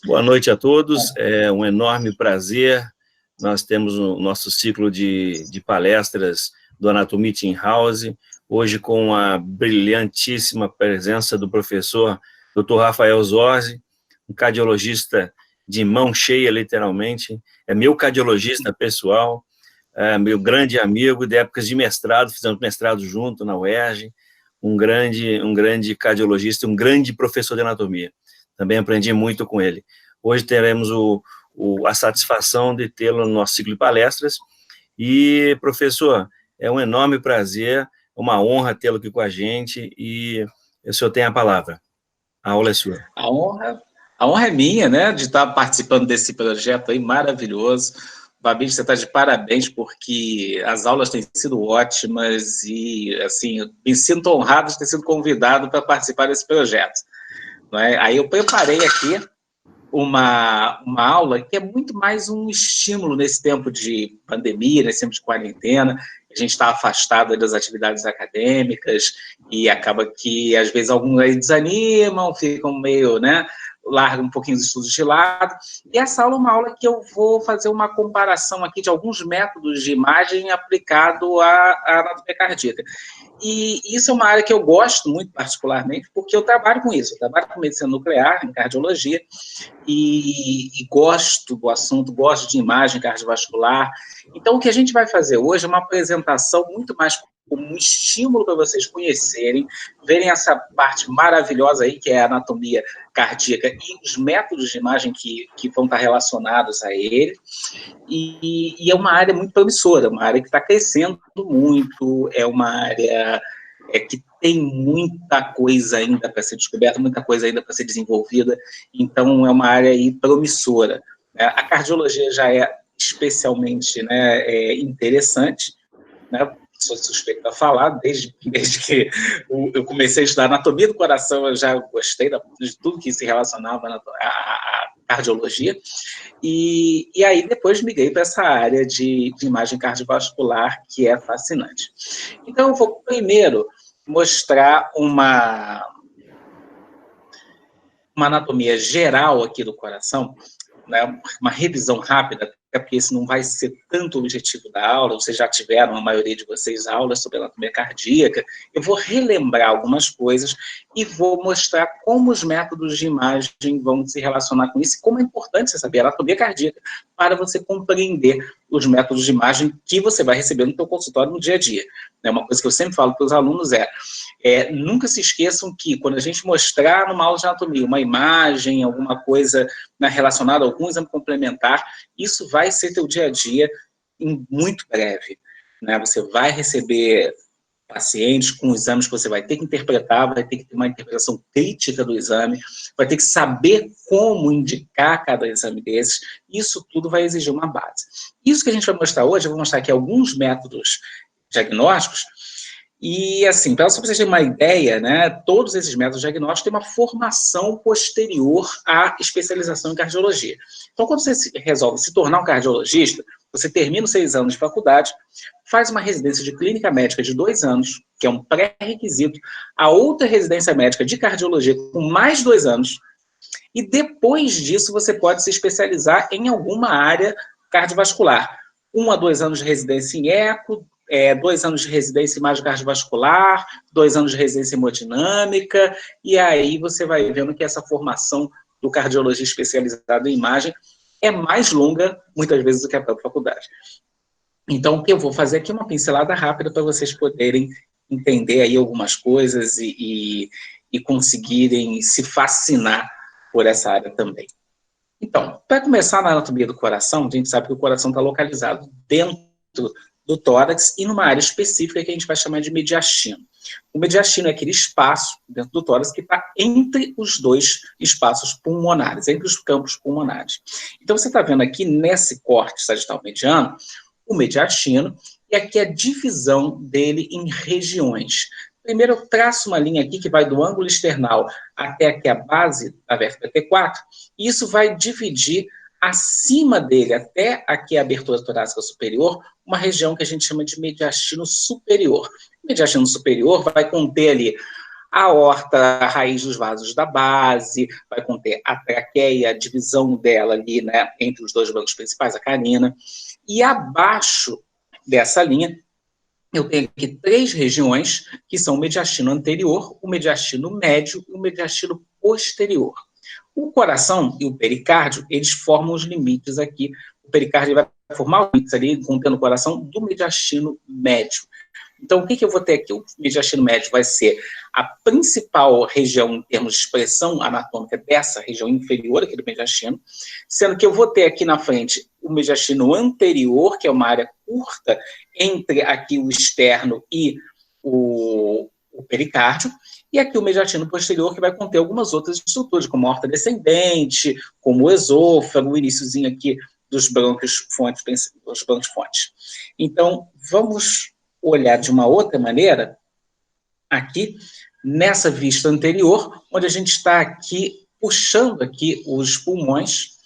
Boa noite a todos, é um enorme prazer. Nós temos o nosso ciclo de palestras do Anatomia Team House, hoje com a brilhantíssima presença do professor Dr. Rafael Zorzi, um cardiologista de mão cheia, literalmente, é meu cardiologista pessoal, é meu grande amigo de épocas de mestrado, fizemos mestrado junto na UERJ, um grande cardiologista, um grande professor de anatomia. Também aprendi muito com ele. Hoje teremos a satisfação de tê-lo no nosso ciclo de palestras. E, professor, é um enorme prazer, uma honra tê-lo aqui com a gente, e o senhor tem a palavra. A aula é sua. A honra é minha, né, de estar participando desse projeto aí maravilhoso. Babi, você está de parabéns, porque as aulas têm sido ótimas e, assim, me sinto honrado de ter sido convidado para participar desse projeto. Não é? Aí eu preparei aqui uma aula que é muito mais um estímulo nesse tempo de pandemia, nesse tempo de quarentena. A gente está afastado das atividades acadêmicas e acaba que, às vezes, alguns aí desanimam, ficam meio, né, largam um pouquinho os estudos de lado. E essa aula é uma aula que eu vou fazer uma comparação aqui de alguns métodos de imagem aplicado à anatomia cardíaca. E isso é uma área que eu gosto muito particularmente, porque eu trabalho com isso. Eu trabalho com medicina nuclear, em cardiologia, e gosto do assunto, gosto de imagem cardiovascular. Então, o que a gente vai fazer hoje é uma apresentação muito mais como um estímulo para vocês conhecerem, verem essa parte maravilhosa aí, que é a anatomia cardíaca, e os métodos de imagem que vão estar relacionados a ele. E é uma área muito promissora, uma área que está crescendo muito, é uma área que tem muita coisa ainda para ser descoberta, muita coisa ainda para ser desenvolvida, então é uma área aí promissora. A cardiologia já é especialmente, né, interessante, né? Sou suspeito para falar, desde que eu comecei a estudar anatomia do coração, eu já gostei de tudo que se relacionava à cardiologia, e aí depois migrei para essa área de imagem cardiovascular, que é fascinante. Então, eu vou primeiro mostrar uma anatomia geral aqui do coração, né, uma revisão rápida, até porque esse não vai ser tanto o objetivo da aula, vocês já tiveram, a maioria de vocês, aulas sobre anatomia cardíaca. Eu vou relembrar algumas coisas e vou mostrar como os métodos de imagem vão se relacionar com isso e como é importante você saber a anatomia cardíaca para você compreender os métodos de imagem que você vai receber no seu consultório no dia a dia. Uma coisa que eu sempre falo para os alunos nunca se esqueçam que quando a gente mostrar numa aula de anatomia uma imagem, alguma coisa, né, relacionada a algum exame complementar, isso vai ser teu dia a dia em muito breve. Né? Você vai receber pacientes com exames que você vai ter que interpretar, vai ter que ter uma interpretação crítica do exame, vai ter que saber como indicar cada exame desses, isso tudo vai exigir uma base. Isso que a gente vai mostrar hoje, eu vou mostrar aqui alguns métodos diagnósticos, e assim, só para vocês terem uma ideia, né, todos esses métodos diagnósticos têm uma formação posterior à especialização em cardiologia. Então, quando você resolve se tornar um cardiologista, você termina os 6 anos de faculdade, faz uma residência de clínica médica de 2 anos, que é um pré-requisito, a outra residência médica de cardiologia com mais 2 anos, e depois disso você pode se especializar em alguma área cardiovascular. 1 a 2 anos de residência em eco, 2 anos de residência em imagem cardiovascular, 2 anos de residência em hemodinâmica, e aí você vai vendo que essa formação do cardiologista especializado em imagem é mais longa, muitas vezes, do que a própria faculdade. Então, o que eu vou fazer aqui é uma pincelada rápida para vocês poderem entender aí algumas coisas e conseguirem se fascinar por essa área também. Então, para começar na anatomia do coração, a gente sabe que o coração está localizado dentro do tórax e numa área específica que a gente vai chamar de mediastino. O mediastino é aquele espaço dentro do tórax que está entre os 2 espaços pulmonares, entre os campos pulmonares. Então, você está vendo aqui nesse corte sagital mediano o mediastino, e aqui a divisão dele em regiões. Primeiro, eu traço uma linha aqui que vai do ângulo external até aqui a base da vértebra T4, e isso vai dividir acima dele, até aqui a abertura torácica superior, uma região que a gente chama de mediastino superior. O mediastino superior vai conter ali A aorta, a raiz dos vasos da base, vai conter a traqueia, a divisão dela ali, né, entre os dois brancos principais, a carina. E abaixo dessa linha, eu tenho aqui 3 regiões, que são o mediastino anterior, o mediastino médio e o mediastino posterior. O coração e o pericárdio, eles formam os limites aqui. O pericárdio vai formar os limites ali, contendo o coração, do mediastino médio. Então, o que eu vou ter aqui? O mediastino médio vai ser a principal região em termos de expressão anatômica dessa região inferior aqui do mediastino, sendo que eu vou ter aqui na frente o mediastino anterior, que é uma área curta entre aqui o externo e o pericárdio, e aqui o mediastino posterior, que vai conter algumas outras estruturas, como a horta descendente, como o esôfago, o iniciozinho aqui dos brônquios fontes. Então, vamos olhar de uma outra maneira, aqui, nessa vista anterior, onde a gente está aqui puxando aqui os pulmões,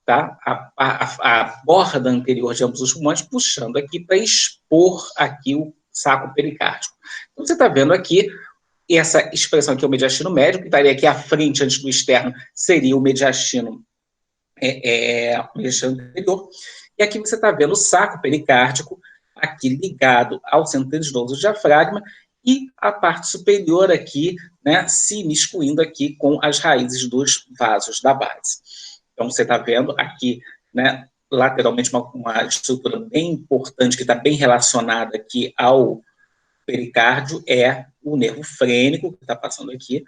tá? A borda anterior de ambos os pulmões, puxando aqui para expor aqui o saco pericárdico. Então, você está vendo aqui, essa expressão aqui é o mediastino médio, que estaria aqui à frente, antes do externo, seria o mediastino anterior. E aqui você está vendo o saco pericárdico, aqui ligado ao centro tendinoso do diafragma, e a parte superior aqui, né, se imiscuindo aqui com as raízes dos vasos da base. Então, você está vendo aqui, né, lateralmente, uma estrutura bem importante, que está bem relacionada aqui ao pericárdio, é o nervo frênico, que está passando aqui,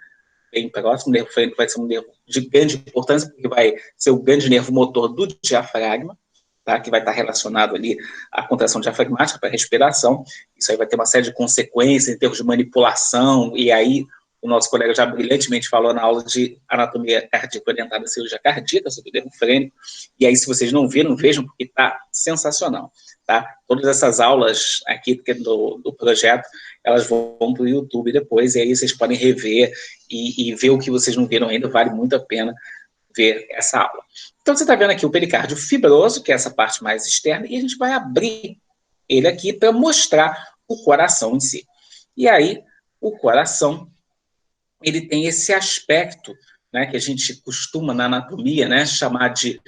bem próximo. O nervo frênico vai ser um nervo de grande importância, porque vai ser o grande nervo motor do diafragma, tá? Que vai estar relacionado ali à contração diafragmática para a respiração. Isso aí vai ter uma série de consequências em termos de manipulação, e aí o nosso colega já brilhantemente falou na aula de anatomia cardíaca orientada à cirurgia cardíaca, sobre o nervo frênico, e aí se vocês não viram, vejam, porque está sensacional, tá? Todas essas aulas aqui do projeto, elas vão para o YouTube depois, e aí vocês podem rever e ver o que vocês não viram ainda, vale muito a pena ver essa aula. Então, você está vendo aqui o pericárdio fibroso, que é essa parte mais externa, e a gente vai abrir ele aqui para mostrar o coração em si. E aí, o coração, ele tem esse aspecto, né, que a gente costuma, na anatomia, né, chamar de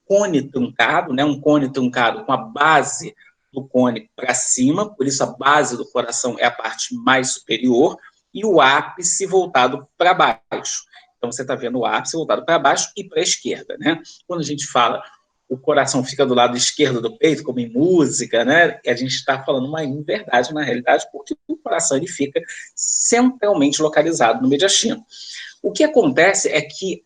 cone truncado, né, um cone truncado com a base do cone para cima, por isso a base do coração é a parte mais superior, e o ápice voltado para baixo. Então, você está vendo o ápice voltado para baixo e para a esquerda, né? Quando a gente fala o coração fica do lado esquerdo do peito, como em música, né? E a gente está falando uma inverdade, na realidade, porque o coração ele fica centralmente localizado no mediastino. O que acontece é que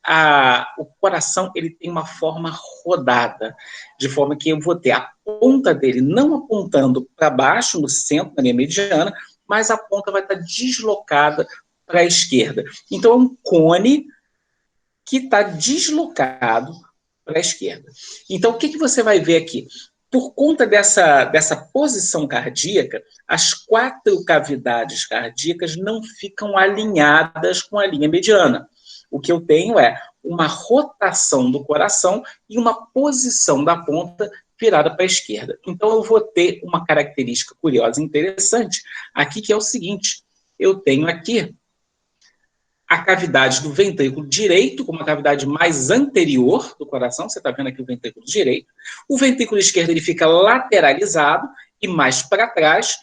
o coração ele tem uma forma rodada, de forma que eu vou ter a ponta dele não apontando para baixo, no centro, na linha mediana, mas a ponta vai estar deslocada para a esquerda. Então, é um cone que está deslocado para a esquerda. Então, o que você vai ver aqui? Por conta dessa posição cardíaca, as 4 cavidades cardíacas não ficam alinhadas com a linha mediana. O que eu tenho é uma rotação do coração e uma posição da ponta virada para a esquerda. Então, eu vou ter uma característica curiosa e interessante aqui, que é o seguinte: eu tenho aqui a cavidade do ventrículo direito, como a cavidade mais anterior do coração, você está vendo aqui o ventrículo direito. O ventrículo esquerdo ele fica lateralizado e mais para trás.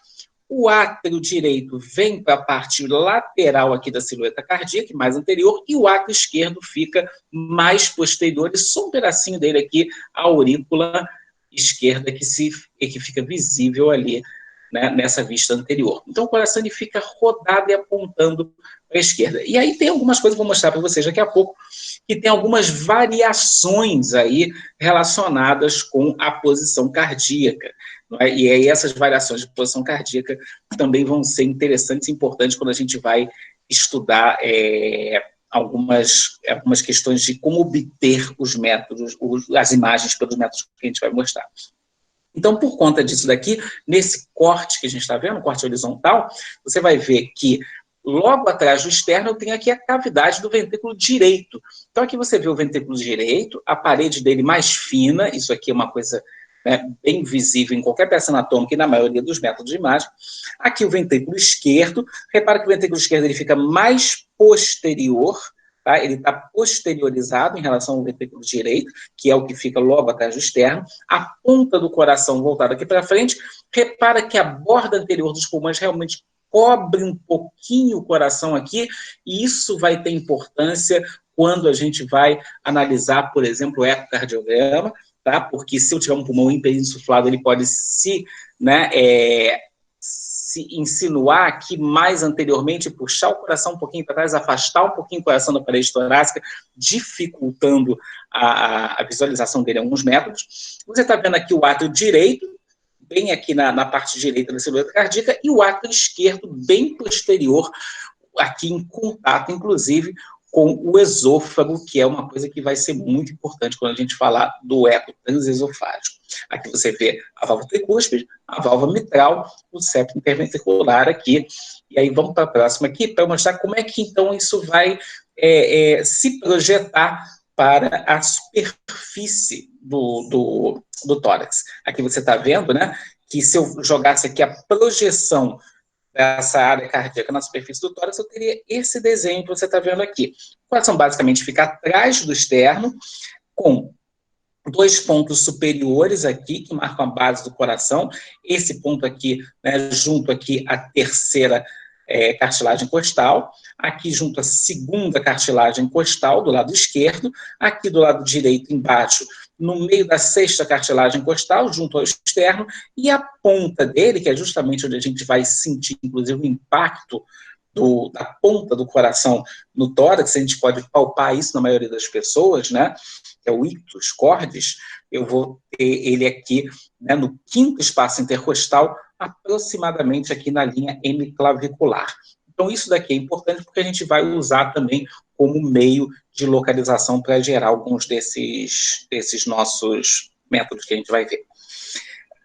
O átrio direito vem para a parte lateral aqui da silhueta cardíaca, mais anterior, e o átrio esquerdo fica mais posterior, e só um pedacinho dele aqui, a aurícula esquerda, que fica visível ali, né, nessa vista anterior. Então, o coração ele fica rodado e apontando para a esquerda. E aí tem algumas coisas que eu vou mostrar para vocês daqui a pouco, que tem algumas variações aí relacionadas com a posição cardíaca. Não é? E aí essas variações de posição cardíaca também vão ser interessantes e importantes quando a gente vai estudar algumas questões de como obter os métodos, as imagens pelos métodos que a gente vai mostrar. Então, por conta disso daqui, nesse corte que a gente está vendo, corte horizontal, você vai ver que logo atrás do externo eu tenho aqui a cavidade do ventrículo direito. Então, aqui você vê o ventrículo direito, a parede dele mais fina, isso aqui é uma coisa né, bem visível em qualquer peça anatômica e na maioria dos métodos de imagem. Aqui o ventrículo esquerdo, repara que o ventrículo esquerdo ele fica mais posterior, tá? Ele está posteriorizado em relação ao ventrículo direito, que é o que fica logo atrás do externo. A ponta do coração voltada aqui para frente, repara que a borda anterior dos pulmões realmente cobre um pouquinho o coração aqui, e isso vai ter importância quando a gente vai analisar, por exemplo, o ecocardiograma, tá? Porque se eu tiver um pulmão hiperinsuflado, ele pode se insinuar aqui mais anteriormente, puxar o coração um pouquinho para trás, afastar um pouquinho o coração da parede torácica, dificultando a visualização dele em alguns métodos. Você está vendo aqui o átrio direito, bem aqui na parte direita da silhueta cardíaca, e o átrio esquerdo bem posterior, aqui em contato, inclusive, com o esôfago, que é uma coisa que vai ser muito importante quando a gente falar do eco transesofágico. Aqui você vê a válvula tricúspide, a válvula mitral, o septo interventricular aqui. E aí vamos para a próxima aqui, para mostrar como é que, então, isso vai se projetar para a superfície do tórax. Aqui você está vendo, né, que se eu jogasse aqui a projeção dessa área cardíaca na superfície do tórax, eu teria esse desenho que você está vendo aqui. O coração basicamente fica atrás do externo, com dois pontos superiores aqui, que marcam a base do coração. Esse ponto aqui, né, junto aqui à terceira cartilagem costal, aqui junto à segunda cartilagem costal, do lado esquerdo, aqui do lado direito embaixo, no meio da sexta cartilagem costal, junto ao externo, e a ponta dele, que é justamente onde a gente vai sentir, inclusive, o impacto da ponta do coração no tórax, a gente pode palpar isso na maioria das pessoas, né, que é o ictus cordis. Eu vou ter ele aqui, né, no quinto espaço intercostal, aproximadamente aqui na linha hemiclavicular. Então, isso daqui é importante porque a gente vai usar também como meio de localização para gerar alguns desses nossos métodos que a gente vai ver.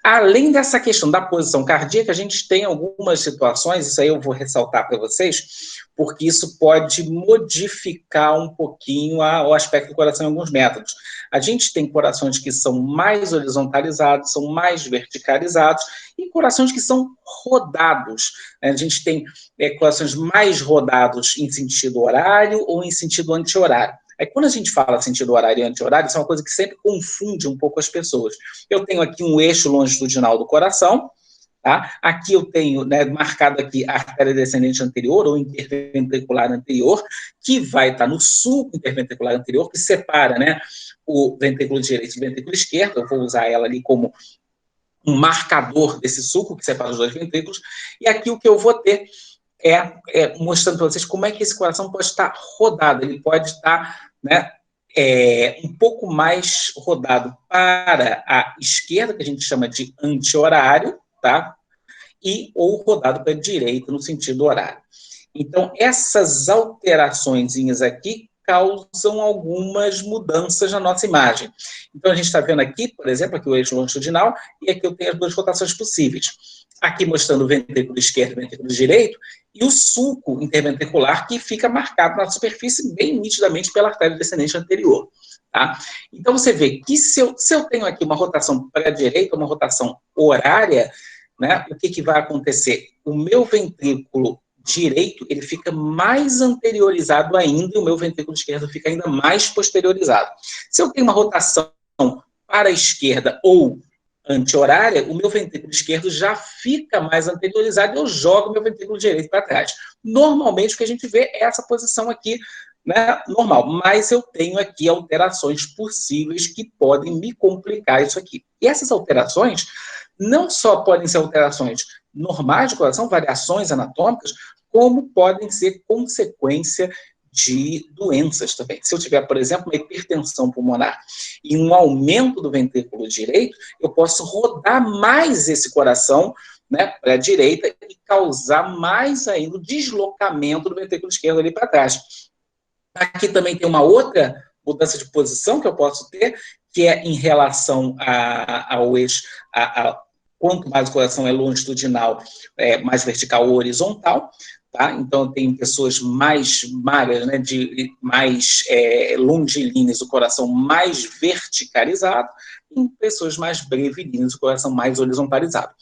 Além dessa questão da posição cardíaca, a gente tem algumas situações, isso aí eu vou ressaltar para vocês, porque isso pode modificar um pouquinho o aspecto do coração em alguns métodos. A gente tem corações que são mais horizontalizados, são mais verticalizados, e corações que são rodados. A gente tem corações mais rodados em sentido horário ou em sentido anti-horário. Aí, quando a gente fala sentido horário e anti-horário, isso é uma coisa que sempre confunde um pouco as pessoas. Eu tenho aqui um eixo longitudinal do coração, tá? Aqui eu tenho, né, marcado aqui a artéria descendente anterior ou interventricular anterior, que vai estar no sulco interventricular anterior, que separa, né, o ventrículo direito do ventrículo esquerdo. Eu vou usar ela ali como um marcador desse sulco que separa os dois ventrículos. E aqui o que eu vou ter mostrando para vocês como é que esse coração pode estar rodado. Ele pode estar, né, um pouco mais rodado para a esquerda, que a gente chama de anti-horário, tá? Ou rodado para a direita, no sentido horário. Então, essas alteraçõezinhas aqui causam algumas mudanças na nossa imagem. Então, a gente está vendo aqui, por exemplo, aqui o eixo longitudinal, e aqui eu tenho as duas rotações possíveis. Aqui mostrando o ventrículo esquerdo e o ventrículo direito, e o sulco interventricular, que fica marcado na superfície bem nitidamente pela artéria descendente anterior. Tá? Então, você vê que se eu tenho aqui uma rotação para a direita, uma rotação horária, né, o que vai acontecer? O meu ventrículo direito, ele fica mais anteriorizado ainda, e o meu ventrículo esquerdo fica ainda mais posteriorizado. Se eu tenho uma rotação para a esquerda ou anti-horária, o meu ventrículo esquerdo já fica mais anteriorizado e eu jogo o meu ventrículo direito para trás. Normalmente, o que a gente vê é essa posição aqui, né, normal, mas eu tenho aqui alterações possíveis que podem me complicar isso aqui. E essas alterações não só podem ser alterações normais do coração, variações anatômicas, como podem ser consequência de doenças também. Se eu tiver, por exemplo, uma hipertensão pulmonar e um aumento do ventrículo direito, eu posso rodar mais esse coração, né, para a direita e causar mais ainda o deslocamento do ventrículo esquerdo ali para trás. Aqui também tem uma outra mudança de posição que eu posso ter, que é em relação ao eixo, quanto mais o coração é longitudinal, mais vertical ou horizontal. tá? Então, tem pessoas mais magras, né, mais longilíneas, o coração mais verticalizado, e pessoas mais brevilíneas, o coração mais horizontalizado.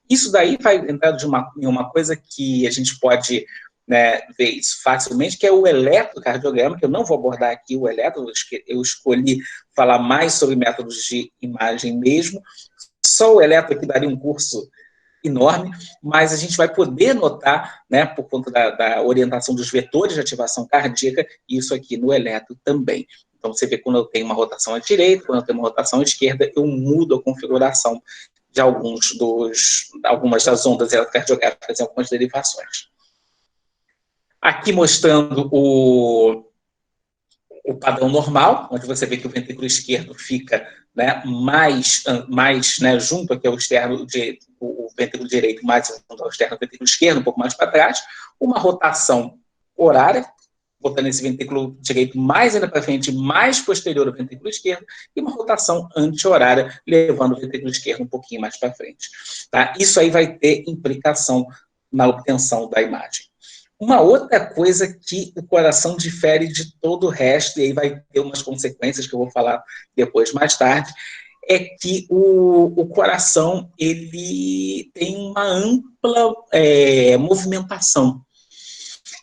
Isso daí vai entrar em uma coisa que a gente pode, né, ver isso facilmente, que é o eletrocardiograma, que eu não vou abordar aqui o eletro, eu escolhi falar mais sobre métodos de imagem mesmo. Só o eletro aqui daria um curso enorme, mas a gente vai poder notar, né, por conta da orientação dos vetores de ativação cardíaca, isso aqui no eletro também. Então, você vê quando eu tenho uma rotação à direita, quando eu tenho uma rotação à esquerda, eu mudo a configuração de algumas das ondas eletrocardiográficas em algumas derivações. Aqui mostrando o padrão normal, onde você vê que o ventrículo esquerdo fica, né, mais né, junto aqui ao externo, o ventrículo direito mais junto ao externo, o ventrículo esquerdo um pouco mais para trás, uma rotação horária, botando esse ventrículo direito mais ainda para frente, mais posterior ao ventrículo esquerdo, e uma rotação anti-horária, levando o ventrículo esquerdo um pouquinho mais para frente. Tá? Isso aí vai ter implicação na obtenção da imagem. Uma outra coisa que o coração difere de todo o resto, e aí vai ter umas consequências que eu vou falar depois, mais tarde, é que o coração ele tem uma ampla movimentação.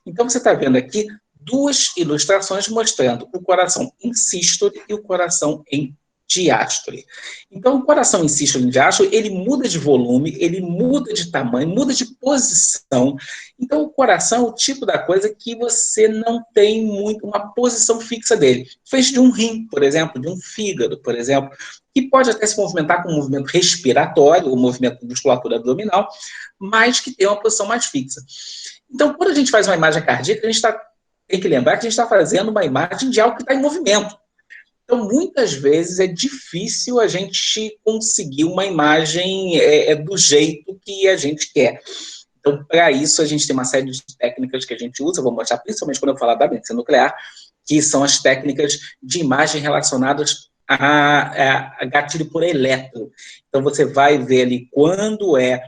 Então, você está vendo aqui duas ilustrações mostrando o coração em sístole e o coração em diástole. Então, o coração em sístole e diástole, ele muda de volume, ele muda de tamanho, muda de posição. Então, o coração é o tipo da coisa que você não tem muito uma posição fixa dele. Diferente de um rim, por exemplo, de um fígado, por exemplo, que pode até se movimentar com um movimento respiratório, ou movimento de musculatura abdominal, mas que tem uma posição mais fixa. Então, quando a gente faz uma imagem cardíaca, a gente tem que lembrar que a gente está fazendo uma imagem de algo que está em movimento. Então, muitas vezes é difícil a gente conseguir uma imagem do jeito que a gente quer. Então, para isso, a gente tem uma série de técnicas que a gente usa, vou mostrar principalmente quando eu falar da medicina nuclear, que são as técnicas de imagem relacionadas a gatilho por eletro. Então, você vai ver ali quando é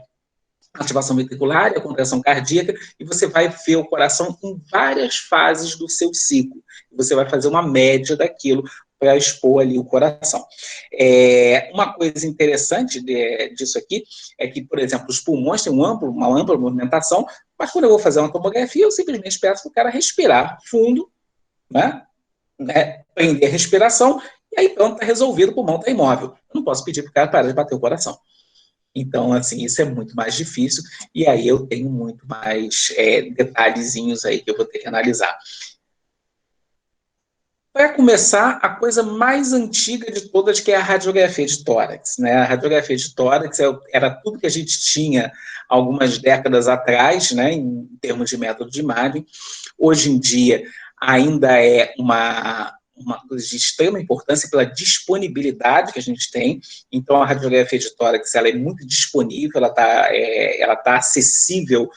ativação ventricular e a contração cardíaca, e você vai ver o coração em várias fases do seu ciclo. Você vai fazer uma média daquilo para expor ali o coração. Uma coisa interessante disso aqui é que, por exemplo, os pulmões têm uma ampla movimentação, mas quando eu vou fazer uma tomografia, eu simplesmente peço para o cara respirar fundo, né? Prender a respiração, e aí pronto, está resolvido, o pulmão está imóvel. Eu não posso pedir para o cara parar de bater o coração. Então, assim, isso é muito mais difícil, e aí eu tenho muito mais detalhezinhos aí que eu vou ter que analisar. Para começar, a coisa mais antiga de todas, que é a radiografia de tórax, né? A radiografia de tórax era tudo que a gente tinha algumas décadas atrás, né, em termos de método de imagem. Hoje em dia, ainda é uma coisa de extrema importância pela disponibilidade que a gente tem. Então, a radiografia de tórax ela é muito disponível, ela tá acessível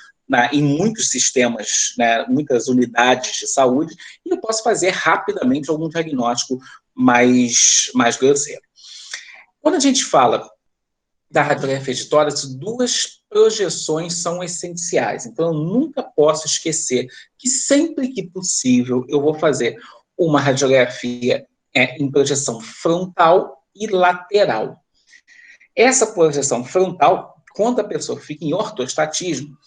em muitos sistemas, né, muitas unidades de saúde, e eu posso fazer rapidamente algum diagnóstico mais grosseiro. Quando a gente fala da radiografia de tórax, duas projeções são essenciais. Então, eu nunca posso esquecer que sempre que possível eu vou fazer uma radiografia em projeção frontal e lateral. Essa projeção frontal, quando a pessoa fica em ortostatismo,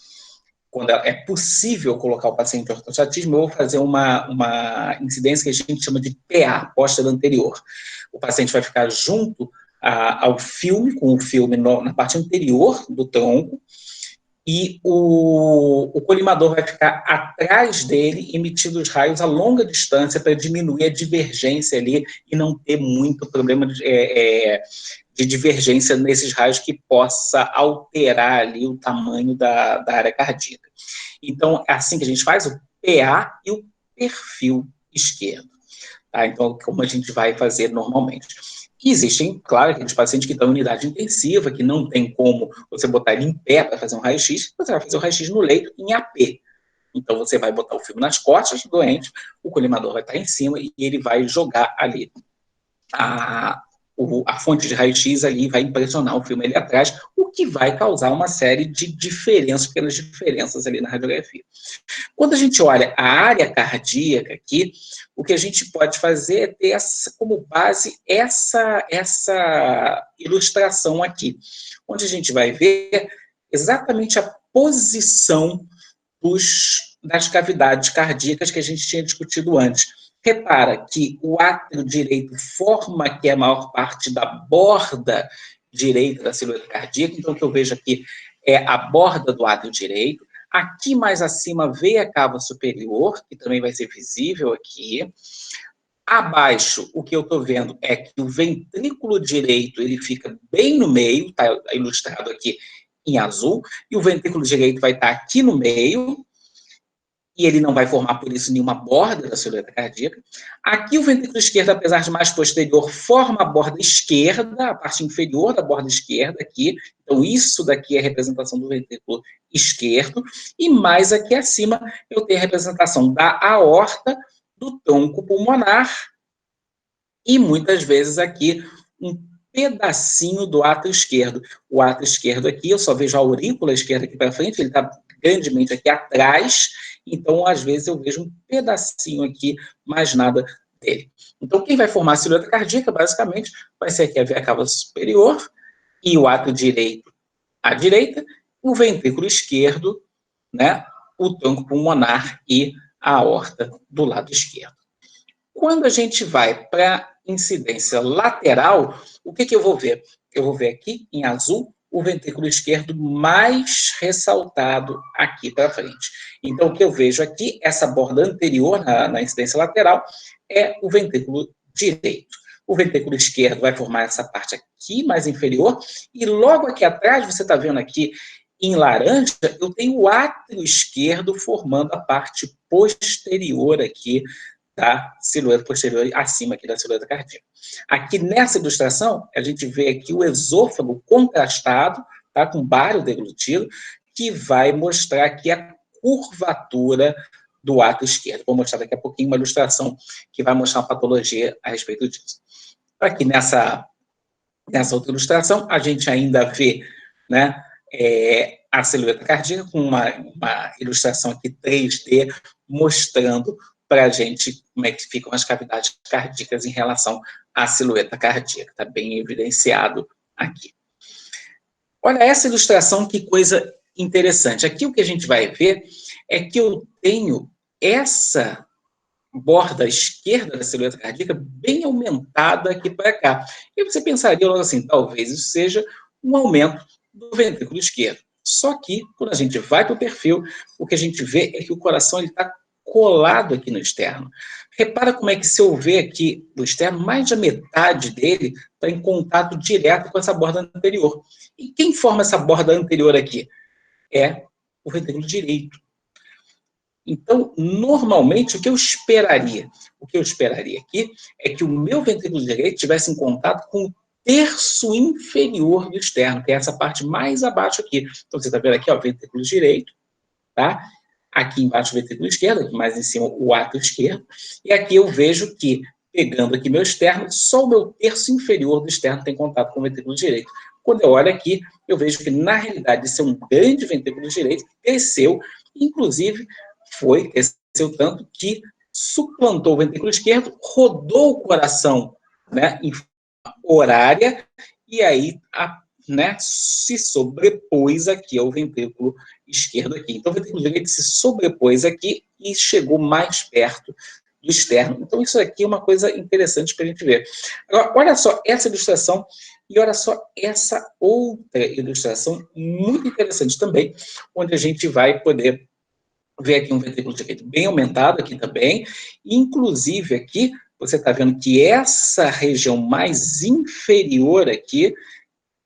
quando é possível colocar o paciente em ortostatismo, eu vou fazer uma incidência que a gente chama de PA, póstero anterior. O paciente vai ficar junto ao filme, com o filme na parte anterior do tronco, e o colimador vai ficar atrás dele, emitindo os raios a longa distância para diminuir a divergência ali e não ter muito problema de divergência nesses raios que possa alterar ali o tamanho da área cardíaca. Então, é assim que a gente faz o PA e o perfil esquerdo. Tá? Então, como a gente vai fazer normalmente. E existem, claro, aqueles pacientes que estão em unidade intensiva, que não tem como você botar ele em pé para fazer um raio-x, você vai fazer o raio-x no leito em AP. Então, você vai botar o filme nas costas do doente, o colimador vai estar em cima e ele vai jogar ali a fonte de raio-x ali vai impressionar o filme ali atrás, o que vai causar uma série de diferenças, pequenas diferenças ali na radiografia. Quando a gente olha a área cardíaca aqui, o que a gente pode fazer é ter como base essa ilustração aqui, onde a gente vai ver exatamente a posição das cavidades cardíacas que a gente tinha discutido antes. Repara que o átrio direito forma aqui a maior parte da borda direita da silhueta cardíaca, então o que eu vejo aqui é a borda do átrio direito. Aqui mais acima veio a cava superior, que também vai ser visível aqui. Abaixo, o que eu estou vendo é que o ventrículo direito ele fica bem no meio, está ilustrado aqui em azul, e o ventrículo direito vai estar aqui no meio, e ele não vai formar, por isso, nenhuma borda da silhueta cardíaca. Aqui o ventrículo esquerdo, apesar de mais posterior, forma a borda esquerda, a parte inferior da borda esquerda aqui. Então, isso daqui é a representação do ventrículo esquerdo. E mais aqui acima, eu tenho a representação da aorta, do tronco pulmonar, e muitas vezes aqui um pedacinho do átrio esquerdo. O átrio esquerdo aqui, eu só vejo a aurícula esquerda aqui para frente, ele está grandemente aqui atrás, então, às vezes, eu vejo um pedacinho aqui, mais nada dele. Então, quem vai formar a silhueta cardíaca, basicamente, vai ser aqui a veia cava superior, e o átrio direito à direita, o ventrículo esquerdo, né, o tronco pulmonar e a aorta do lado esquerdo. Quando a gente vai para incidência lateral, o que eu vou ver? Eu vou ver aqui, em azul, o ventrículo esquerdo mais ressaltado aqui para frente. Então, o que eu vejo aqui, essa borda anterior na incidência lateral, é o ventrículo direito. O ventrículo esquerdo vai formar essa parte aqui, mais inferior, e logo aqui atrás, você está vendo aqui em laranja, eu tenho o átrio esquerdo formando a parte posterior aqui da silhueta posterior, acima aqui da silhueta cardíaca. Aqui nessa ilustração, a gente vê aqui o esôfago contrastado, tá, com bário deglutido, que vai mostrar aqui a curvatura do átrio esquerdo. Vou mostrar daqui a pouquinho uma ilustração que vai mostrar uma patologia a respeito disso. Aqui nessa outra ilustração, a gente ainda vê, né, a silhueta cardíaca com uma ilustração aqui 3D mostrando para a gente como é que ficam as cavidades cardíacas em relação à silhueta cardíaca. Está bem evidenciado aqui. Olha essa ilustração, que coisa interessante. Aqui o que a gente vai ver é que eu tenho essa borda esquerda da silhueta cardíaca bem aumentada aqui para cá. E você pensaria logo assim, talvez isso seja um aumento do ventrículo esquerdo. Só que, quando a gente vai para o perfil, o que a gente vê é que o coração está colado aqui no externo. Repara como é que, se eu ver aqui o externo, mais da metade dele está em contato direto com essa borda anterior. E quem forma essa borda anterior aqui? É o ventrículo direito. Então, normalmente, o que eu esperaria? O que eu esperaria aqui é que o meu ventrículo direito estivesse em contato com o terço inferior do externo, que é essa parte mais abaixo aqui. Então, você está vendo aqui, ó, ventrículo direito, tá? Aqui embaixo o ventrículo esquerdo, aqui mais em cima o átrio esquerdo, e aqui eu vejo que, pegando aqui meu externo, só o meu terço inferior do externo tem contato com o ventrículo direito. Quando eu olho aqui, eu vejo que, na realidade, esse é um grande ventrículo direito, que cresceu, inclusive, cresceu tanto que suplantou o ventrículo esquerdo, rodou o coração, né, em horária, e aí se sobrepôs aqui ao ventrículo esquerdo aqui. Então, o ventrículo direito se sobrepôs aqui e chegou mais perto do externo. Então, isso aqui é uma coisa interessante para a gente ver. Agora, olha só essa ilustração e olha só essa outra ilustração, muito interessante também, onde a gente vai poder ver aqui um ventrículo direito bem aumentado aqui também, inclusive aqui, você está vendo que essa região mais inferior aqui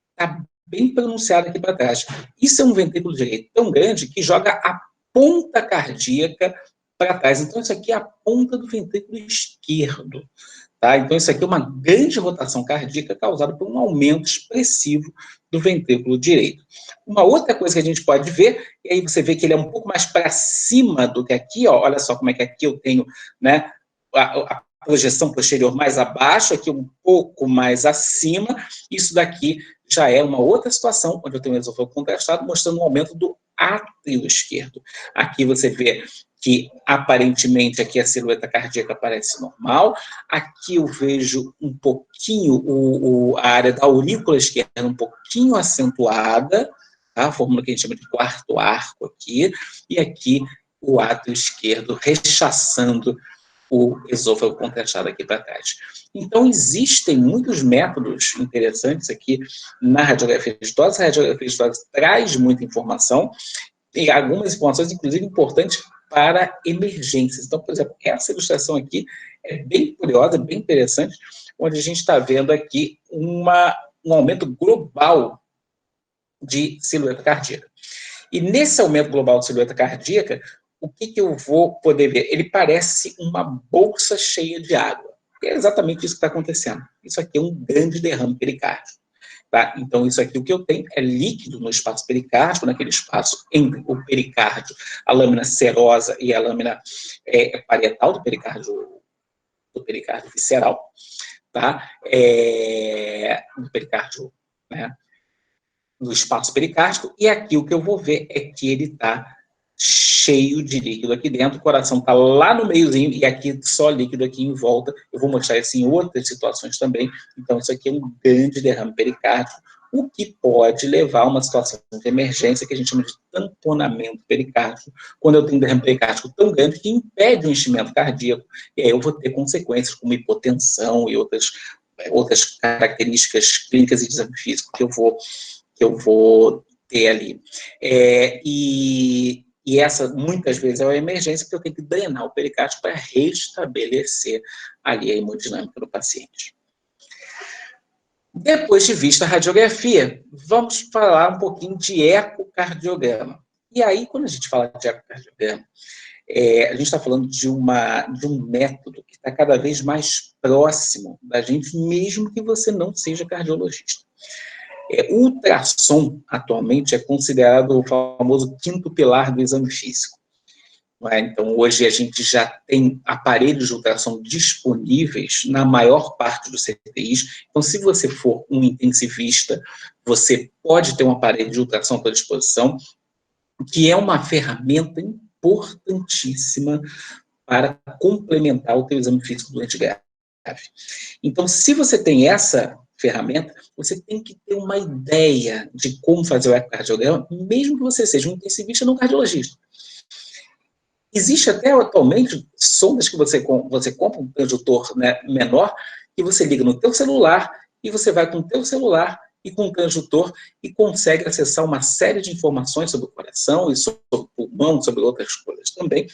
está bem pronunciada aqui para trás. Isso é um ventrículo direito tão grande que joga a ponta cardíaca para trás. Então, isso aqui é a ponta do ventrículo esquerdo. Tá? Então, isso aqui é uma grande rotação cardíaca causada por um aumento expressivo do ventrículo direito. Uma outra coisa que a gente pode ver, e aí você vê que ele é um pouco mais para cima do que aqui, ó, olha só como é que aqui eu tenho, né, a projeção posterior mais abaixo, aqui um pouco mais acima. Isso daqui já é uma outra situação, onde eu tenho um esôfago contrastado, mostrando um aumento do átrio esquerdo. Aqui você vê que, aparentemente, aqui a silhueta cardíaca parece normal. Aqui eu vejo um pouquinho a área da aurícula esquerda um pouquinho acentuada, tá? A fórmula que a gente chama de quarto arco aqui, e aqui o átrio esquerdo rechaçando o esôfago contrastado aqui para trás. Então, existem muitos métodos interessantes aqui na radiografia de tórax. A radiografia de tórax traz muita informação, e algumas informações, inclusive, importantes para emergências. Então, por exemplo, essa ilustração aqui é bem curiosa, bem interessante, onde a gente está vendo aqui um aumento global de silhueta cardíaca. E nesse aumento global de silhueta cardíaca, o que eu vou poder ver? Ele parece uma bolsa cheia de água. E é exatamente isso que está acontecendo. Isso aqui é um grande derrame pericárdico. Tá? Então, isso aqui, o que eu tenho é líquido no espaço pericárdico, naquele espaço entre o pericárdio, a lâmina serosa e a lâmina parietal do pericárdio visceral, tá? Do pericárdio, né? Do espaço pericárdico, e aqui o que eu vou ver é que ele está cheio de líquido aqui dentro, o coração está lá no meiozinho, e aqui só líquido aqui em volta. Eu vou mostrar isso em outras situações também. Então, isso aqui é um grande derrame pericárdico, o que pode levar a uma situação de emergência que a gente chama de tamponamento pericárdico, quando eu tenho um derrame pericárdico tão grande que impede o enchimento cardíaco, e aí eu vou ter consequências como hipotensão e outras características clínicas e de exame físico que eu vou ter ali. E essa, muitas vezes, é uma emergência, porque eu tenho que drenar o pericárdio para restabelecer ali a hemodinâmica do paciente. Depois de vista a radiografia, vamos falar um pouquinho de ecocardiograma. E aí, quando a gente fala de ecocardiograma, a gente está falando de um método que está cada vez mais próximo da gente, mesmo que você não seja cardiologista. O ultrassom, atualmente, é considerado o famoso quinto pilar do exame físico. Então, hoje a gente já tem aparelhos de ultrassom disponíveis na maior parte dos CTIs. Então, se você for um intensivista, você pode ter um aparelho de ultrassom à disposição, que é uma ferramenta importantíssima para complementar o teu exame físico doente grave. Então, se você tem essa ferramenta, você tem que ter uma ideia de como fazer o ecocardiograma, mesmo que você seja um intensivista, não cardiologista. Existe até atualmente sondas que você compra um transdutor, né, menor, que você liga no teu celular, e você vai com o teu celular e com o transdutor e consegue acessar uma série de informações sobre o coração e sobre o pulmão, sobre outras coisas também,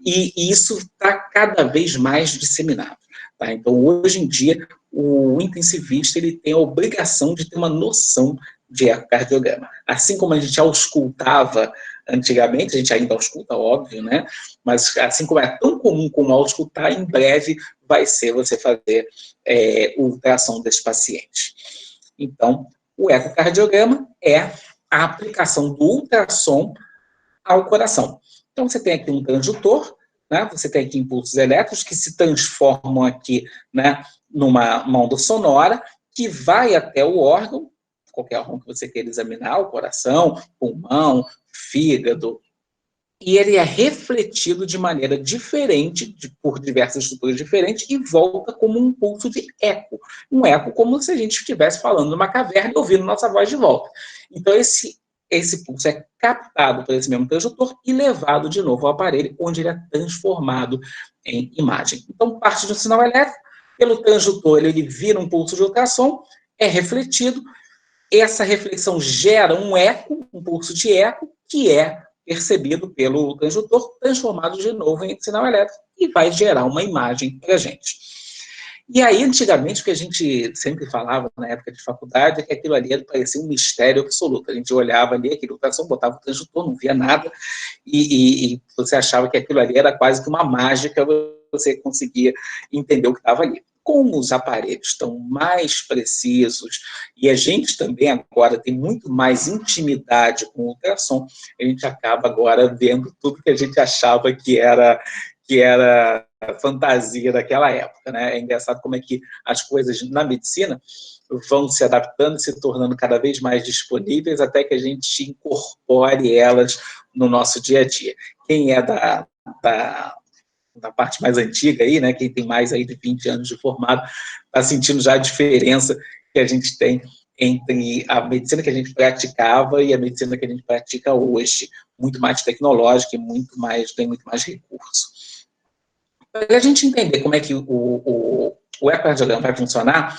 e isso está cada vez mais disseminado. Tá? Então, hoje em dia, o intensivista ele tem a obrigação de ter uma noção de ecocardiograma. Assim como a gente auscultava antigamente, a gente ainda ausculta, óbvio, né? Mas assim como é tão comum como auscultar, em breve vai ser você fazer ultrassom desse paciente. Então, o ecocardiograma é a aplicação do ultrassom ao coração. Então, você tem aqui um transdutor, né? Você tem aqui impulsos elétricos que se transformam aqui, né, numa onda sonora, que vai até o órgão, qualquer órgão que você queira examinar, o coração, pulmão, fígado, e ele é refletido de maneira diferente, por diversas estruturas diferentes, e volta como um pulso de eco. Um eco como se a gente estivesse falando numa caverna e ouvindo nossa voz de volta. Então, esse pulso é captado por esse mesmo transdutor e levado de novo ao aparelho, onde ele é transformado em imagem. Então, parte de um sinal elétrico, pelo transdutor ele vira um pulso de ultrassom, é refletido, essa reflexão gera um eco, um pulso de eco, que é percebido pelo transdutor, transformado de novo em sinal elétrico, e vai gerar uma imagem para a gente. E aí, antigamente, o que a gente sempre falava na época de faculdade é que aquilo ali parecia um mistério absoluto. A gente olhava ali, aquele ultrassom, botava o transdutor, não via nada, e você achava que aquilo ali era quase que uma mágica, você conseguia entender o que estava ali. Como os aparelhos estão mais precisos, e a gente também agora tem muito mais intimidade com o ultrassom, a gente acaba agora vendo tudo que a gente achava que era fantasia daquela época, né? É engraçado como é que as coisas na medicina vão se adaptando, se tornando cada vez mais disponíveis, até que a gente incorpore elas no nosso dia a dia. Quem é da parte mais antiga aí, né? Quem tem mais aí de 20 anos de formado, está sentindo já a diferença que a gente tem entre a medicina que a gente praticava e a medicina que a gente pratica hoje, muito mais tecnológica e tem muito mais recurso. Para a gente entender como é que o ecocardiograma vai funcionar,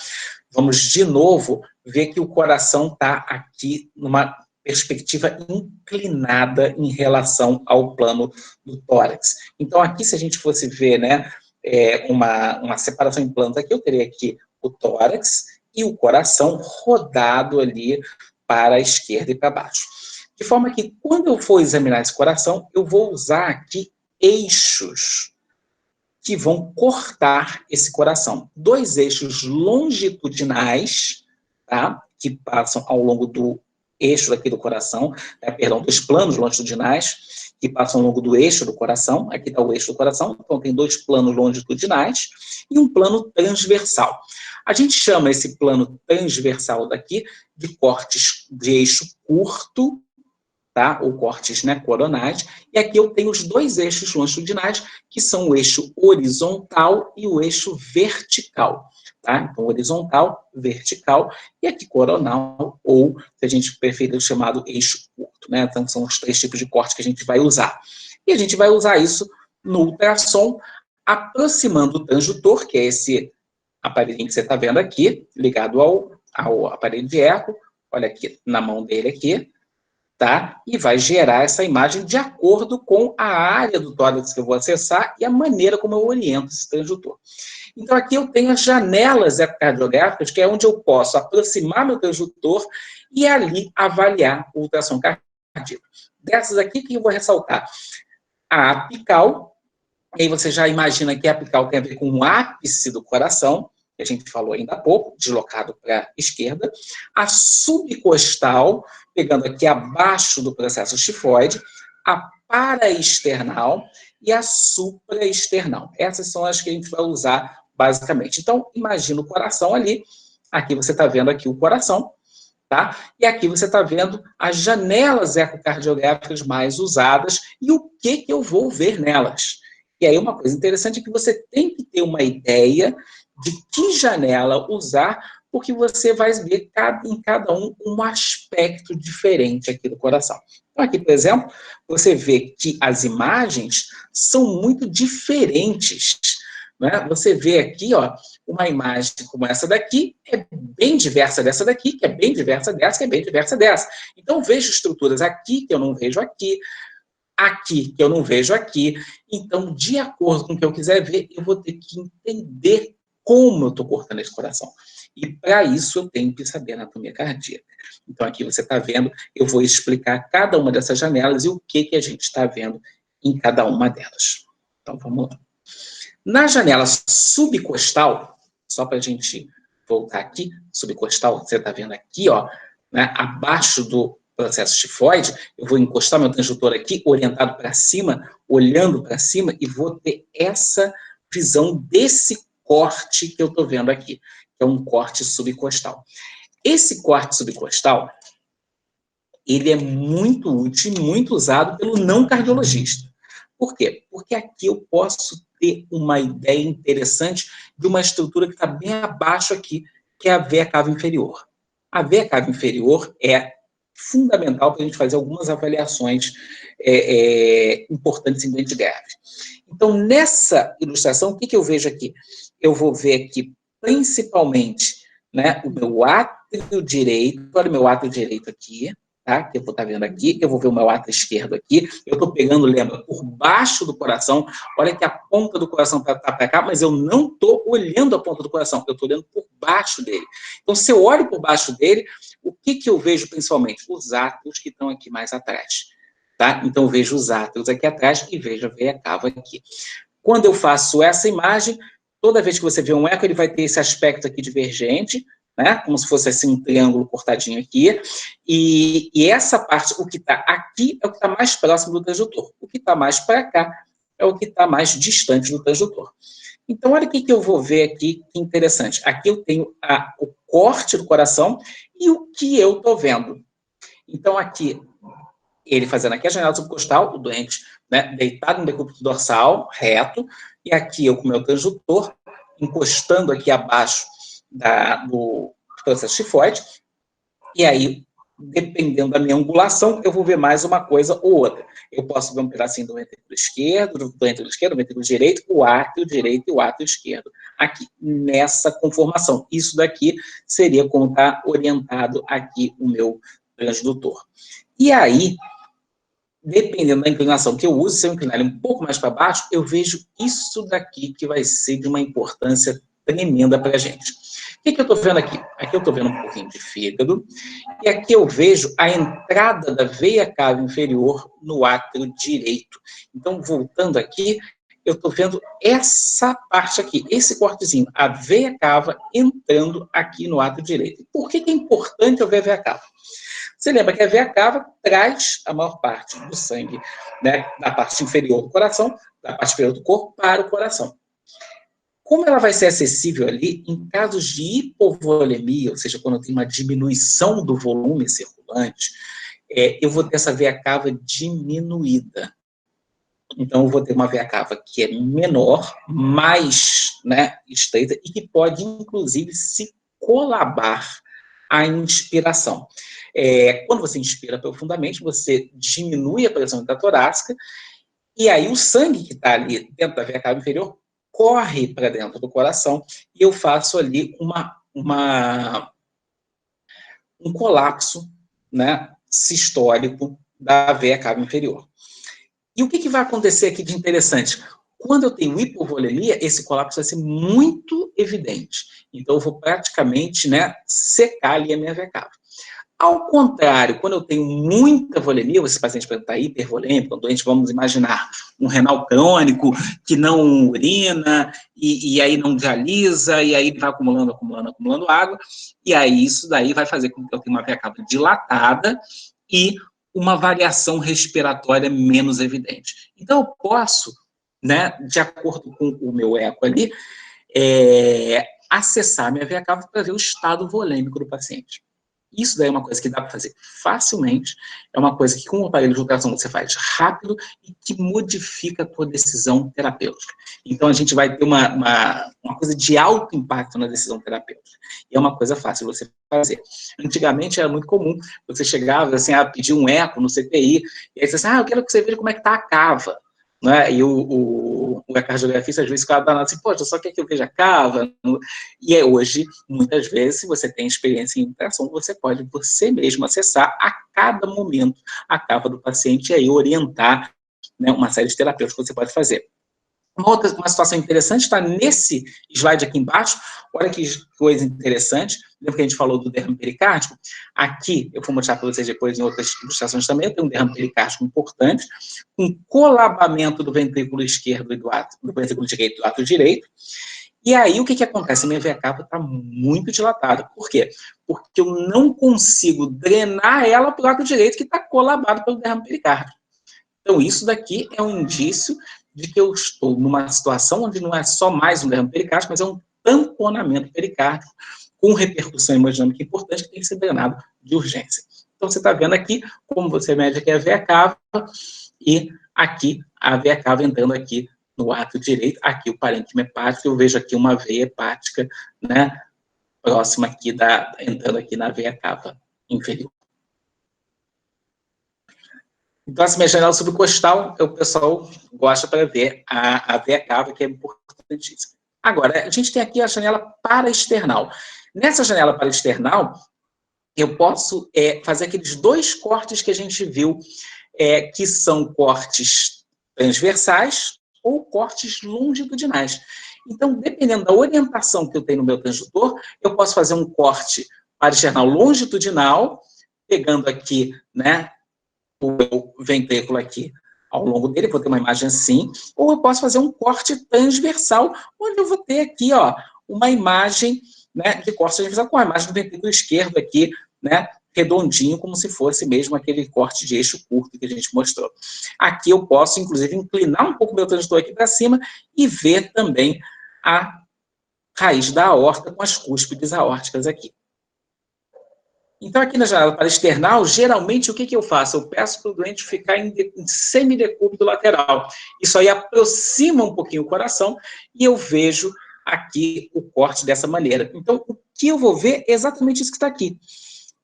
vamos de novo ver que o coração está aqui numa perspectiva inclinada em relação ao plano do tórax. Então, aqui, se a gente fosse ver, né, uma separação em planos aqui, eu teria aqui o tórax e o coração rodado ali para a esquerda e para baixo. De forma que, quando eu for examinar esse coração, eu vou usar aqui eixos que vão cortar esse coração. 2 eixos longitudinais, tá? Que passam ao longo do eixo aqui do coração, perdão, 2 planos longitudinais, que passam ao longo do eixo do coração. Aqui está o eixo do coração, então tem 2 planos longitudinais e um plano transversal. A gente chama esse plano transversal daqui de cortes de eixo curto, tá? Ou cortes, né, coronais, e aqui eu tenho os 2 eixos longitudinais, que são o eixo horizontal e o eixo vertical, tá? Então, horizontal, vertical, e aqui coronal, ou, se a gente preferir, chamado eixo curto, né? Então, são os 3 tipos de corte que a gente vai usar. E a gente vai usar isso no ultrassom, aproximando o transdutor, que é esse aparelhinho que você está vendo aqui, ligado ao aparelho de eco, olha aqui, na mão dele aqui, tá? E vai gerar essa imagem de acordo com a área do tórax que eu vou acessar e a maneira como eu oriento esse transdutor. Então, aqui eu tenho as janelas ecocardiográficas, que é onde eu posso aproximar meu transdutor e ali avaliar o ultrassom cardíaco. Dessas aqui, que eu vou ressaltar? A apical, e aí você já imagina que a apical tem a ver com o ápice do coração, que a gente falou ainda há pouco, deslocado para a esquerda. A subcostal, pegando aqui abaixo do processo xifoide, a paraesternal e a supraesternal. Essas são as que a gente vai usar basicamente. Então, imagina o coração ali, aqui você está vendo aqui o coração, tá? E aqui você está vendo as janelas ecocardiográficas mais usadas e o que eu vou ver nelas. E aí uma coisa interessante é que você tem que ter uma ideia de que janela usar, porque você vai ver em cada um aspecto diferente aqui do coração. Então, aqui, por exemplo, você vê que as imagens são muito diferentes, né? Você vê aqui, ó, uma imagem como essa daqui, é bem diversa dessa daqui, que é bem diversa dessa, que é bem diversa dessa. Então, vejo estruturas aqui que eu não vejo aqui que eu não vejo aqui. Então, de acordo com o que eu quiser ver, eu vou ter que entender como eu estou cortando esse coração. E, para isso, eu tenho que saber anatomia cardíaca. Então, aqui você está vendo, eu vou explicar cada uma dessas janelas e o que a gente está vendo em cada uma delas. Então, vamos lá. Na janela subcostal, só para a gente voltar aqui, subcostal, você está vendo aqui, ó, né, abaixo do processo xifoide, eu vou encostar meu transdutor aqui, orientado para cima, olhando para cima, e vou ter essa visão desse corte que eu estou vendo aqui, que é um corte subcostal. Esse corte subcostal, ele é muito útil e muito usado pelo não cardiologista. Por quê? Porque aqui eu posso ter uma ideia interessante de uma estrutura que está bem abaixo aqui, que é a veia cava inferior. A veia cava inferior é fundamental para a gente fazer algumas avaliações importantes em doente grave. Então, nessa ilustração, o que eu vejo aqui? Eu vou ver aqui, principalmente, né, o meu átrio direito, olha o meu átrio direito aqui, tá? Que eu vou estar vendo aqui, eu vou ver o meu átrio esquerdo aqui, eu estou pegando, lembra, por baixo do coração, olha que a ponta do coração está para cá, mas eu não estou olhando a ponta do coração, eu estou olhando por baixo dele. Então, se eu olho por baixo dele, o que eu vejo principalmente? Os átrios que estão aqui mais atrás, tá? Então, eu vejo os átrios aqui atrás e vejo a veia cava aqui. Quando eu faço essa imagem, toda vez que você vê um eco, ele vai ter esse aspecto aqui divergente, né? Como se fosse assim um triângulo cortadinho aqui, e essa parte, o que está aqui, é o que está mais próximo do transdutor. O que está mais para cá é o que está mais distante do transdutor. Então, olha o que eu vou ver aqui, que interessante. Aqui eu tenho o corte do coração e o que eu estou vendo. Então, aqui, ele fazendo aqui a janela subcostal, o doente, né, deitado no decúbito dorsal, reto, e aqui eu com o meu transdutor, encostando aqui abaixo do processo tifoide, e aí, dependendo da minha angulação, eu vou ver mais uma coisa ou outra. Eu posso ver um pedacinho do ventrículo esquerdo, do ventrículo direito, o átrio direito e o átrio esquerdo. Aqui, nessa conformação. Isso daqui seria como está orientado aqui o meu transdutor. E aí, dependendo da inclinação que eu uso, se eu inclinar ele um pouco mais para baixo, eu vejo isso daqui que vai ser de uma importância tremenda para a gente. O que eu estou vendo aqui? Aqui eu estou vendo um pouquinho de fígado, e aqui eu vejo a entrada da veia cava inferior no átrio direito. Então, voltando aqui, eu estou vendo essa parte aqui, esse cortezinho, a veia cava entrando aqui no átrio direito. Por que é importante eu ver a veia cava? Você lembra que a veia cava traz a maior parte do sangue, né, da parte inferior do coração, da parte inferior do corpo, para o coração. Como ela vai ser acessível ali, em casos de hipovolemia, ou seja, quando tem uma diminuição do volume circulante, eu vou ter essa veia cava diminuída. Então, eu vou ter uma veia cava que é menor, mais, né, estreita, e que pode, inclusive, se colabar à inspiração. Quando você inspira profundamente, você diminui a pressão intratorácica, e aí o sangue que está ali dentro da veia cava inferior corre para dentro do coração, e eu faço ali um colapso, né, sistólico da veia cava inferior. E o que vai acontecer aqui de interessante? Quando eu tenho hipovolemia, esse colapso vai ser muito evidente. Então, eu vou praticamente, né, secar ali a minha veia cava. Ao contrário, quando eu tenho muita volemia, esse paciente pode estar hipervolêmico, um doente, vamos imaginar, um renal crônico, que não urina, e aí não dialisa, e aí vai acumulando água, e aí isso daí vai fazer com que eu tenha uma veia cava dilatada e uma variação respiratória menos evidente. Então, eu posso, né, de acordo com o meu eco ali, acessar a minha veia cava para ver o estado volêmico do paciente. Isso daí é uma coisa que dá para fazer facilmente, é uma coisa que com o aparelho de ultrassom você faz rápido e que modifica a tua decisão terapêutica. Então, a gente vai ter uma coisa de alto impacto na decisão terapêutica. E é uma coisa fácil você fazer. Antigamente era muito comum, você chegava assim, a pedir um eco no CTI, e aí você disse, eu quero que você veja como é que está a cava. Né? E o ecocardiografista às vezes ficava danado assim, poxa, só quer que eu veja a cava? E hoje, muitas vezes, se você tem experiência em ultrassom, você pode você mesmo acessar a cada momento a cava do paciente e aí orientar, né, uma série de terapêuticas que você pode fazer. Uma situação interessante está nesse slide aqui embaixo. Olha que coisa interessante. Lembra que a gente falou do derrame pericárdico? Aqui, eu vou mostrar para vocês depois em outras ilustrações também, eu tenho um derrame pericárdico importante, com colabamento do ventrículo esquerdo e do ventrículo direito e do átrio direito. E aí, o que acontece? A minha veia cava está muito dilatada. Por quê? Porque eu não consigo drenar ela para o lado direito, que está colabado pelo derrame pericárdico. Então, isso daqui é um indício de que eu estou numa situação onde não é só mais um derrame pericárdico, mas é um tamponamento pericárdico com repercussão hemodinâmica importante que tem que ser drenado de urgência. Então, você está vendo aqui como você mede aqui a veia cava e aqui a veia cava entrando aqui no átrio direito, aqui o parênquima hepático, eu vejo aqui uma veia hepática, né, próxima aqui entrando aqui na veia cava inferior. Então, essa minha janela subcostal, o pessoal gosta para ver a veia cava, que é importantíssima. Agora, a gente tem aqui a janela paraesternal. Nessa janela paraesternal, eu posso fazer aqueles dois cortes que a gente viu, que são cortes transversais ou cortes longitudinais. Então, dependendo da orientação que eu tenho no meu transdutor, eu posso fazer um corte paraesternal longitudinal, pegando aqui, né, o ventrículo aqui ao longo dele, vou ter uma imagem assim, ou eu posso fazer um corte transversal, onde eu vou ter aqui, ó, uma imagem, né, de corte transversal com a imagem do ventrículo esquerdo aqui, né, redondinho, como se fosse mesmo aquele corte de eixo curto que a gente mostrou. Aqui eu posso, inclusive, inclinar um pouco o meu transdutor aqui para cima e ver também a raiz da aorta com as cúspides aórticas aqui. Então, aqui na janela paraesternal, geralmente, o que eu faço? Eu peço para o doente ficar em semidecúbito lateral. Isso aí aproxima um pouquinho o coração e eu vejo aqui o corte dessa maneira. Então, o que eu vou ver é exatamente isso que está aqui.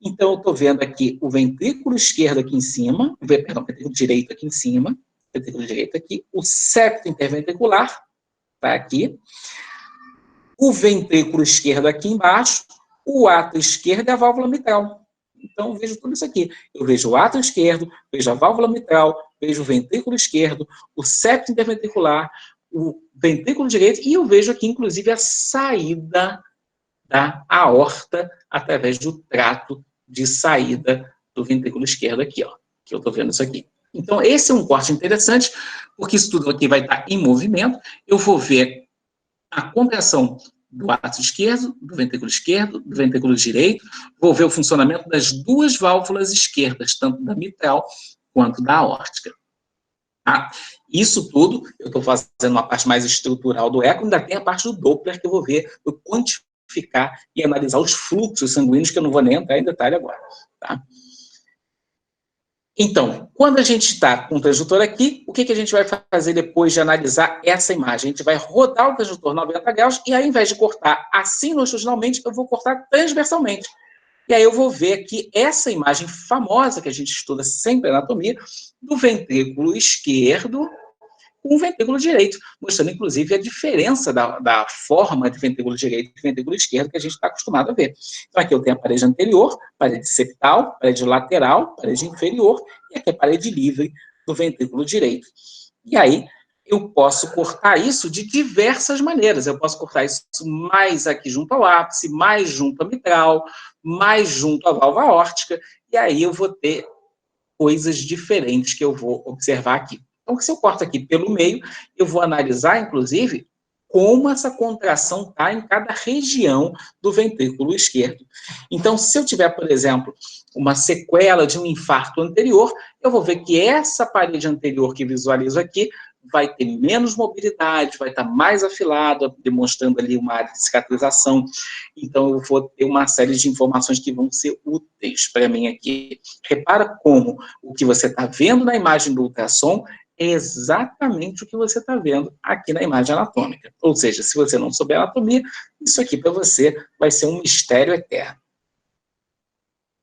Então, eu estou vendo aqui o ventrículo esquerdo aqui em cima, perdão, o ventrículo direito aqui em cima, ventrículo direito aqui, o septo interventricular está aqui, o ventrículo esquerdo aqui embaixo, o átrio esquerdo e a válvula mitral. Então, eu vejo tudo isso aqui. Eu vejo o átrio esquerdo, vejo a válvula mitral, vejo o ventrículo esquerdo, o septo interventricular, o ventrículo direito, e eu vejo aqui, inclusive, a saída da aorta através do trato de saída do ventrículo esquerdo aqui, ó, que eu estou vendo isso aqui. Então, esse é um corte interessante, porque isso tudo aqui vai estar em movimento. Eu vou ver a contração do átrio esquerdo, do ventrículo direito, vou ver o funcionamento das duas válvulas esquerdas, tanto da mitral quanto da aórtica. Tá? Isso tudo, eu estou fazendo uma parte mais estrutural do eco, ainda tem a parte do Doppler que eu vou ver, eu quantificar e analisar os fluxos sanguíneos, que eu não vou nem entrar em detalhe agora. Tá? Então, quando a gente está com o transdutor aqui, o que a gente vai fazer depois de analisar essa imagem? A gente vai rodar o transdutor 90 graus e, ao invés de cortar assim longitudinalmente, eu vou cortar transversalmente. E aí eu vou ver aqui essa imagem famosa que a gente estuda sempre na anatomia, do ventrículo esquerdo com o ventrículo direito, mostrando, inclusive, a diferença da forma de ventrículo direito e ventrículo esquerdo que a gente está acostumado a ver. Então, aqui eu tenho a parede anterior, parede septal, parede lateral, parede inferior, e aqui a parede livre do ventrículo direito. E aí, eu posso cortar isso de diversas maneiras. Eu posso cortar isso mais aqui junto ao ápice, mais junto à mitral, mais junto à válvula aórtica, e aí eu vou ter coisas diferentes que eu vou observar aqui. Então, se eu corto aqui pelo meio, eu vou analisar, inclusive, como essa contração está em cada região do ventrículo esquerdo. Então, se eu tiver, por exemplo, uma sequela de um infarto anterior, eu vou ver que essa parede anterior que visualizo aqui vai ter menos mobilidade, vai estar mais afilada, demonstrando ali uma área de cicatrização. Então, eu vou ter uma série de informações que vão ser úteis para mim aqui. Repara como o que você está vendo na imagem do ultrassom é exatamente o que você está vendo aqui na imagem anatômica. Ou seja, se você não souber anatomia, isso aqui para você vai ser um mistério eterno.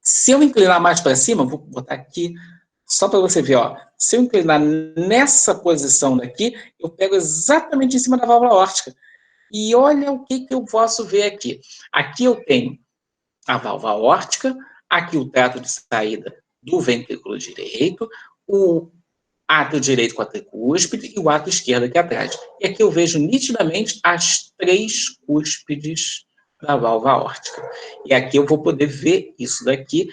Se eu inclinar mais para cima, vou botar aqui, só para você ver, ó, se eu inclinar nessa posição daqui, eu pego exatamente em cima da válvula aórtica. E olha o que eu posso ver aqui. Aqui eu tenho a válvula aórtica, aqui o trato de saída do ventrículo direito, o átrio direito com a tricúspide e o átrio esquerdo aqui atrás. E aqui eu vejo nitidamente as três cúspides da válvula aórtica. E aqui eu vou poder ver isso daqui,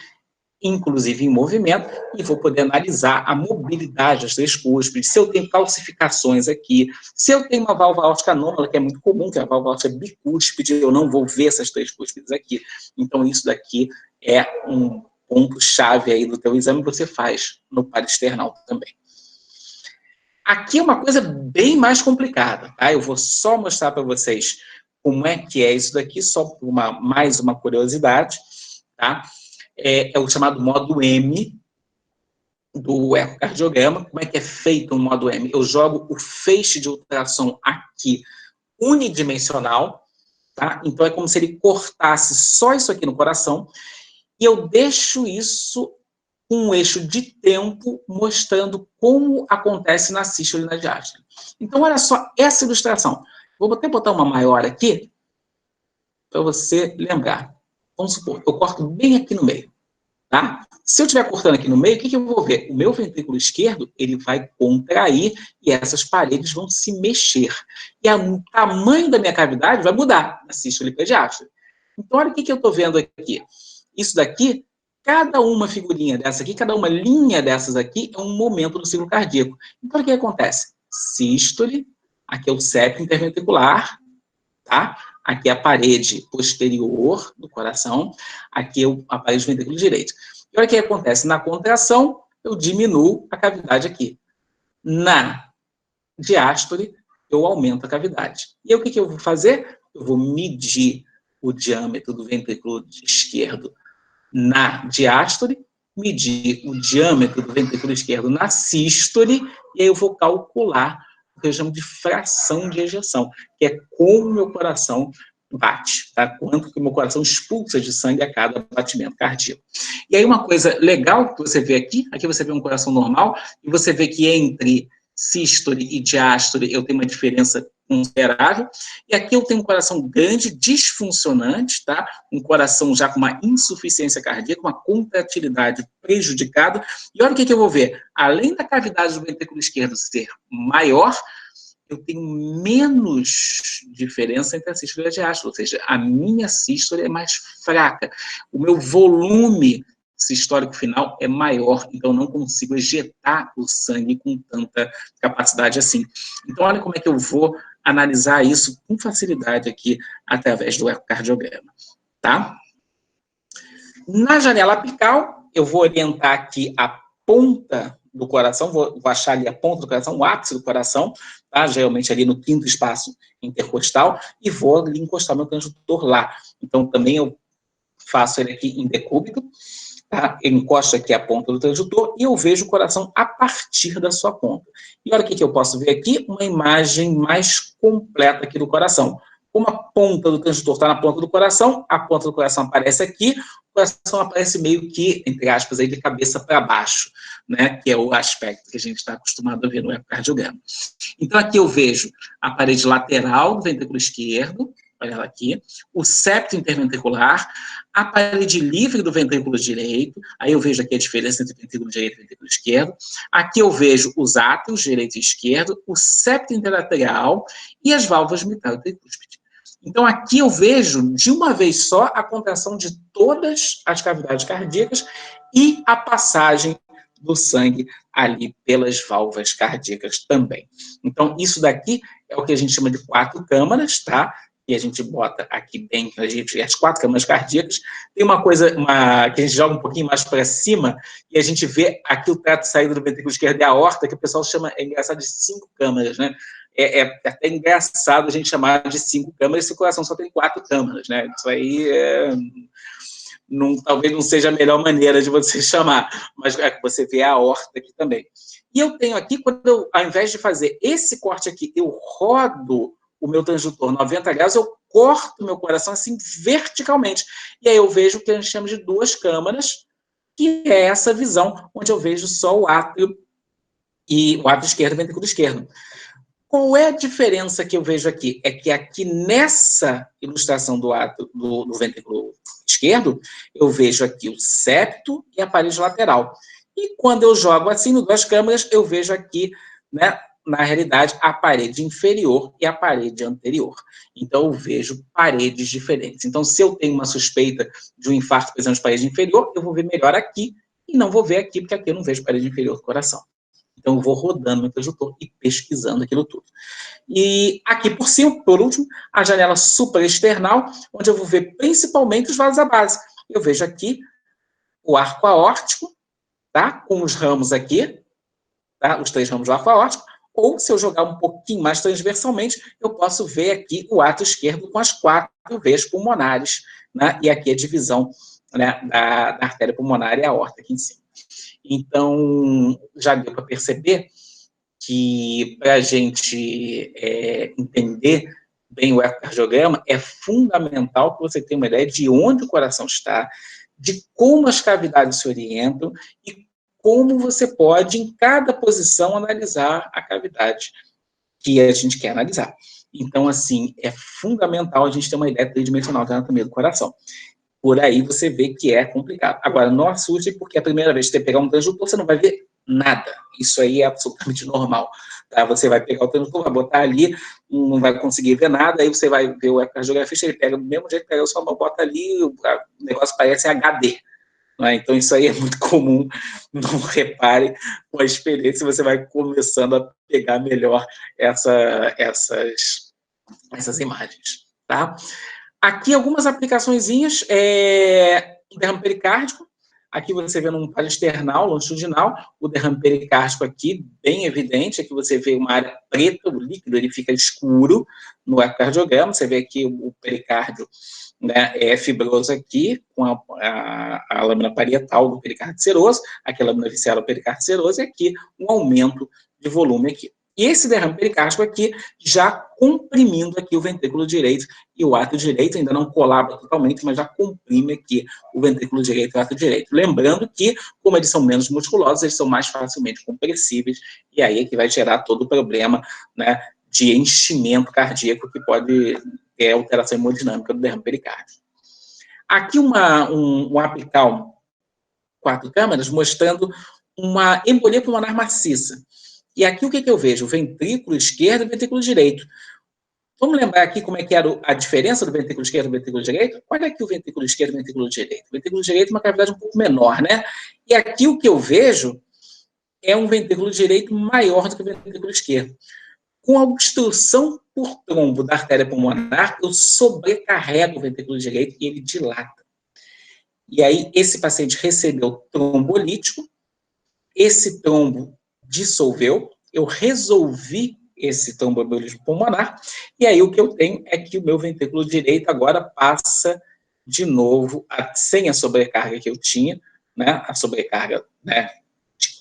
inclusive em movimento, e vou poder analisar a mobilidade das três cúspides, se eu tenho calcificações aqui, se eu tenho uma válvula aórtica anômala, que é muito comum, que é a válvula aórtica bicúspide, eu não vou ver essas três cúspides aqui. Então, isso daqui é um ponto-chave aí do teu exame que você faz no paraesternal também. Aqui é uma coisa bem mais complicada, tá? Eu vou só mostrar para vocês como é que é isso daqui, só por mais uma curiosidade, tá? É o chamado modo M do ecocardiograma. Como é que é feito o modo M? Eu jogo o feixe de ultrassom aqui, unidimensional, tá? Então é como se ele cortasse só isso aqui no coração, e eu deixo isso com um eixo de tempo mostrando como acontece na sístole e na diástole. Então, olha só essa ilustração. Vou até botar uma maior aqui, para você lembrar. Vamos supor, eu corto bem aqui no meio, tá? Se eu estiver cortando aqui no meio, o que eu vou ver? O meu ventrículo esquerdo, ele vai contrair e essas paredes vão se mexer. E o tamanho da minha cavidade vai mudar na sístole e na diástole. Então, olha o que eu estou vendo aqui. Isso daqui, cada uma figurinha dessa aqui, cada uma linha dessas aqui é um momento do ciclo cardíaco. Então, o que acontece? Sístole, aqui é o septo interventricular, tá? Aqui é a parede posterior do coração, aqui é a parede do ventrículo direito. E olha o que acontece, na contração, eu diminuo a cavidade aqui. Na diástole, eu aumento a cavidade. E aí, o que eu vou fazer? Eu vou medir o diâmetro do ventrículo esquerdo na diástole, medir o diâmetro do ventrículo esquerdo na sístole, e aí eu vou calcular o que eu chamo de fração de ejeção, que é como o meu coração bate, tá? Quanto que o meu coração expulsa de sangue a cada batimento cardíaco. E aí uma coisa legal que você vê aqui você vê um coração normal, e você vê que entre sístole e diástole eu tenho uma diferença considerável, e aqui eu tenho um coração grande, disfuncionante, tá? Um coração já com uma insuficiência cardíaca, uma contratilidade prejudicada, e olha o que eu vou ver, além da cavidade do ventrículo esquerdo ser maior, eu tenho menos diferença entre a sístole e a diástole, ou seja, a minha sístole é mais fraca, o meu volume sistólico final é maior, então eu não consigo ejetar o sangue com tanta capacidade assim. Então, olha como é que eu vou analisar isso com facilidade aqui, através do ecocardiograma, tá? Na janela apical, eu vou orientar aqui a ponta do coração, vou achar ali a ponta do coração, o ápice do coração, tá? Geralmente ali no quinto espaço intercostal, e vou ali encostar meu transdutor lá. Então, também eu faço ele aqui em decúbito, tá? Eu encosto aqui a ponta do transdutor e eu vejo o coração a partir da sua ponta. E olha o que eu posso ver aqui, uma imagem mais completa aqui do coração. Como a ponta do transdutor está na ponta do coração, a ponta do coração aparece aqui, o coração aparece meio que, entre aspas, aí de cabeça para baixo, né? Que é o aspecto que a gente está acostumado a ver no ecocardiograma. Então, aqui eu vejo a parede lateral do ventrículo esquerdo, olha ela aqui, o septo interventricular, a parede livre do ventrículo direito, aí eu vejo aqui a diferença entre o ventrículo direito e o ventrículo esquerdo, aqui eu vejo os átrios, direito e esquerdo, o septo interarterial e as válvulas mitral e tricúspide. Então, aqui eu vejo, de uma vez só, a contração de todas as cavidades cardíacas e a passagem do sangue ali pelas válvulas cardíacas também. Então, isso daqui é o que a gente chama de 4 câmaras, tá? E a gente bota aqui bem, a gente, as 4 câmaras cardíacas. Tem uma coisa que a gente joga um pouquinho mais para cima, e a gente vê aqui o trato de saída do ventrículo esquerdo e a aorta, que o pessoal chama, é engraçado, de 5 câmaras, né? É até engraçado a gente chamar de 5 câmaras, se o coração só tem 4 câmaras, né? Isso aí talvez não seja a melhor maneira de você chamar, mas você vê a aorta aqui também. E eu tenho aqui, quando eu, ao invés de fazer esse corte aqui, eu rodo o meu transdutor 90 graus, eu corto o meu coração assim verticalmente. E aí eu vejo o que a gente chama de 2 câmaras, que é essa visão, onde eu vejo só o átrio e o átrio esquerdo e o ventrículo esquerdo. Qual é a diferença que eu vejo aqui? É que aqui nessa ilustração do ventrículo esquerdo, eu vejo aqui o septo e a parede lateral. E quando eu jogo assim, no 2 câmaras, eu vejo aqui, né, na realidade, a parede inferior e a parede anterior. Então, eu vejo paredes diferentes. Então, se eu tenho uma suspeita de um infarto, por exemplo, de parede inferior, eu vou ver melhor aqui e não vou ver aqui, porque aqui eu não vejo parede inferior do coração. Então, eu vou rodando meu transdutor e pesquisando aquilo tudo. E aqui por cima, por último, a janela supraesternal, onde eu vou ver principalmente os vasos à base. Eu vejo aqui o arco aórtico, tá? Com os ramos aqui, tá? Os 3 ramos do arco aórtico. Ou, se eu jogar um pouquinho mais transversalmente, eu posso ver aqui o átrio esquerdo com as 4 veias pulmonares, né? E aqui a divisão, né, da artéria pulmonar e a aorta aqui em cima. Então, já deu para perceber que, para a gente entender bem o ecocardiograma, é fundamental que você tenha uma ideia de onde o coração está, de como as cavidades se orientam e como você pode, em cada posição, analisar a cavidade que a gente quer analisar. Então, assim, é fundamental a gente ter uma ideia tridimensional da anatomia do coração. Por aí você vê que é complicado. Agora, não assuste, porque a primeira vez que você pegar um transdutor, você não vai ver nada. Isso aí é absolutamente normal. Tá? Você vai pegar o transdutor, vai botar ali, não vai conseguir ver nada, aí você vai ver o ecocardiografista, ele pega do mesmo jeito que pega a sua mão, bota ali, o negócio parece HD. Né? Então, isso aí é muito comum. Não repare, com a experiência, você vai começando a pegar melhor essas imagens. tá? Aqui algumas aplicaçõezinhas, derrame pericárdico. Aqui você vê num palesternal, longitudinal, o derrame pericárdico aqui, bem evidente. Aqui você vê uma área preta, o líquido ele fica escuro no ecocardiograma. Você vê aqui o pericárdio, né, é fibroso aqui, com a lâmina parietal do pericárdio seroso, aqui a lâmina visceral do pericárdio seroso, e aqui um aumento de volume aqui. E esse derrame pericárdico aqui, já comprimindo aqui o ventrículo direito e o átrio direito, ainda não colaba totalmente, mas já comprime aqui o ventrículo direito e o átrio direito. Lembrando que, como eles são menos musculosos, eles são mais facilmente compressíveis, e aí é que vai gerar todo o problema, né, de enchimento cardíaco, que pode ter alteração hemodinâmica do derrame pericárdico. Aqui um apical 4 câmaras mostrando uma embolia pulmonar maciça. E aqui o que eu vejo? O ventrículo esquerdo e o ventrículo direito. Vamos lembrar aqui como é que era a diferença do ventrículo esquerdo e do ventrículo direito? Olha aqui o ventrículo esquerdo e o ventrículo direito. O ventrículo direito é uma cavidade um pouco menor, né? E aqui o que eu vejo é um ventrículo direito maior do que o ventrículo esquerdo. Com a obstrução por trombo da artéria pulmonar, eu sobrecarrego o ventrículo direito e ele dilata. E aí, esse paciente recebeu trombolítico, esse trombo dissolveu, eu resolvi esse tromboembolismo pulmonar, e aí o que eu tenho é que o meu ventrículo direito agora passa de novo, sem a sobrecarga que eu tinha, né, a sobrecarga, né,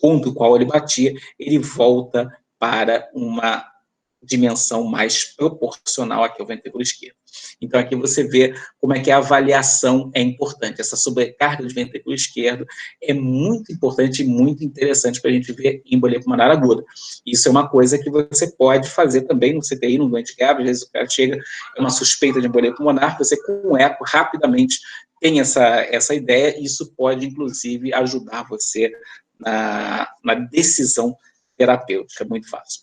contra o qual ele batia, ele volta para uma dimensão mais proporcional aqui ao ventrículo esquerdo. Então, aqui você vê como é que a avaliação é importante. Essa sobrecarga de ventrículo esquerdo é muito importante e muito interessante para a gente ver embolia pulmonar aguda. Isso é uma coisa que você pode fazer também no CTI, no doente grave. Às vezes o cara chega, é uma suspeita de embolia pulmonar, você com o eco rapidamente tem essa ideia, e isso pode, inclusive, ajudar você na decisão terapêutica, é muito fácil.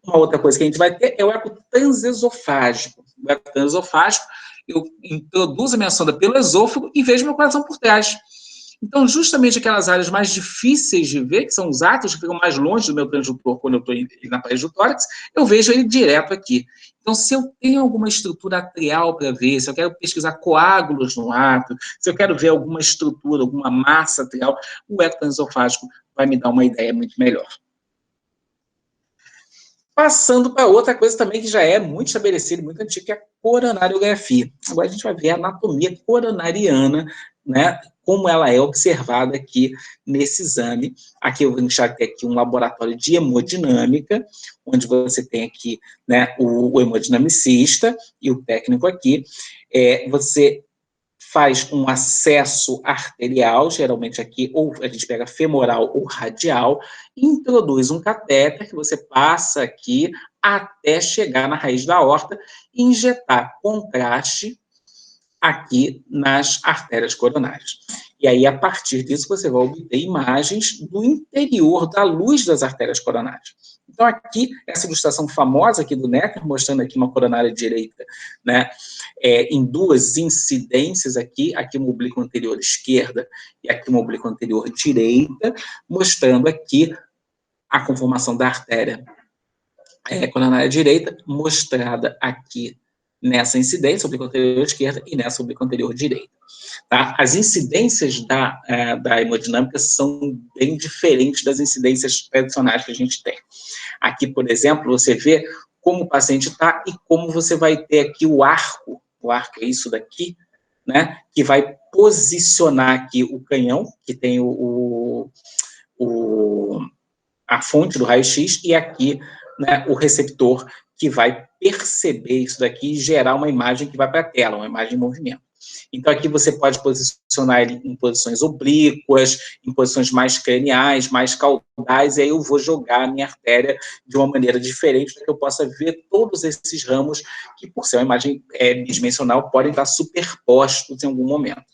Uma outra coisa que a gente vai ter é o eco transesofágico. O eco transesofágico, eu introduzo a minha sonda pelo esôfago e vejo meu coração por trás. Então, justamente aquelas áreas mais difíceis de ver, que são os átrios que ficam mais longe do meu transdutor quando eu estou na parede do tórax, eu vejo ele direto aqui. Então, se eu tenho alguma estrutura atrial para ver, se eu quero pesquisar coágulos no átrio, se eu quero ver alguma estrutura, alguma massa atrial, o eco transesofágico vai me dar uma ideia muito melhor. Passando para outra coisa também que já é muito estabelecida, muito antiga, que é a coronariografia. Agora a gente vai ver a anatomia coronariana, né, como ela é observada aqui nesse exame. Aqui eu vou deixar aqui um laboratório de hemodinâmica, onde você tem aqui, né, o hemodinamicista e o técnico aqui. Você faz um acesso arterial, geralmente aqui, ou a gente pega femoral ou radial, introduz um catéter que você passa aqui até chegar na raiz da aorta e injetar contraste aqui nas artérias coronárias. E aí, a partir disso, você vai obter imagens do interior da luz das artérias coronárias. Então, aqui, essa ilustração famosa aqui do Necker, mostrando aqui uma coronária direita, né, em duas incidências aqui uma oblíqua anterior esquerda e aqui uma oblíqua anterior direita, mostrando aqui a conformação da artéria coronária direita, mostrada aqui nessa incidência, oblíqua anterior esquerda, e nessa oblíqua anterior direita. Tá? As incidências da hemodinâmica são bem diferentes das incidências tradicionais que a gente tem. Aqui, por exemplo, você vê como o paciente está e como você vai ter aqui o arco é isso daqui, né, que vai posicionar aqui o canhão, que tem a fonte do raio-x, e aqui, né, o receptor, que vai perceber isso daqui e gerar uma imagem que vai para a tela, uma imagem em movimento. Então, aqui você pode posicionar ele em posições oblíquas, em posições mais craniais, mais caudais, e aí eu vou jogar a minha artéria de uma maneira diferente, para que eu possa ver todos esses ramos, que, por ser uma imagem bidimensional, podem estar superpostos em algum momento.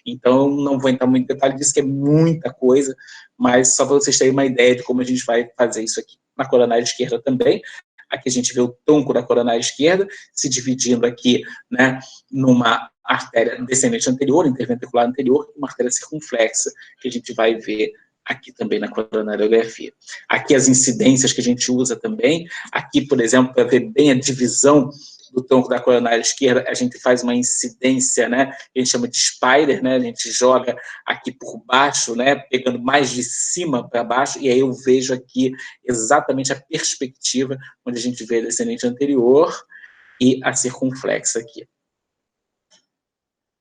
Então, eu não vou entrar muito em detalhe disso, que é muita coisa, mas só para vocês terem uma ideia de como a gente vai fazer isso aqui. Na coronária esquerda também, aqui a gente vê o tronco da coronária esquerda se dividindo aqui, né, numa artéria descendente anterior, interventricular anterior, e uma artéria circunflexa, que a gente vai ver aqui também na coronariografia. Aqui as incidências que a gente usa também, aqui, por exemplo, para ver bem a divisão do tronco da coronária esquerda, a gente faz uma incidência, né, que a gente chama de spider, né, a gente joga aqui por baixo, né, pegando mais de cima para baixo, e aí eu vejo aqui exatamente a perspectiva onde a gente vê a descendente anterior e a circunflexa aqui.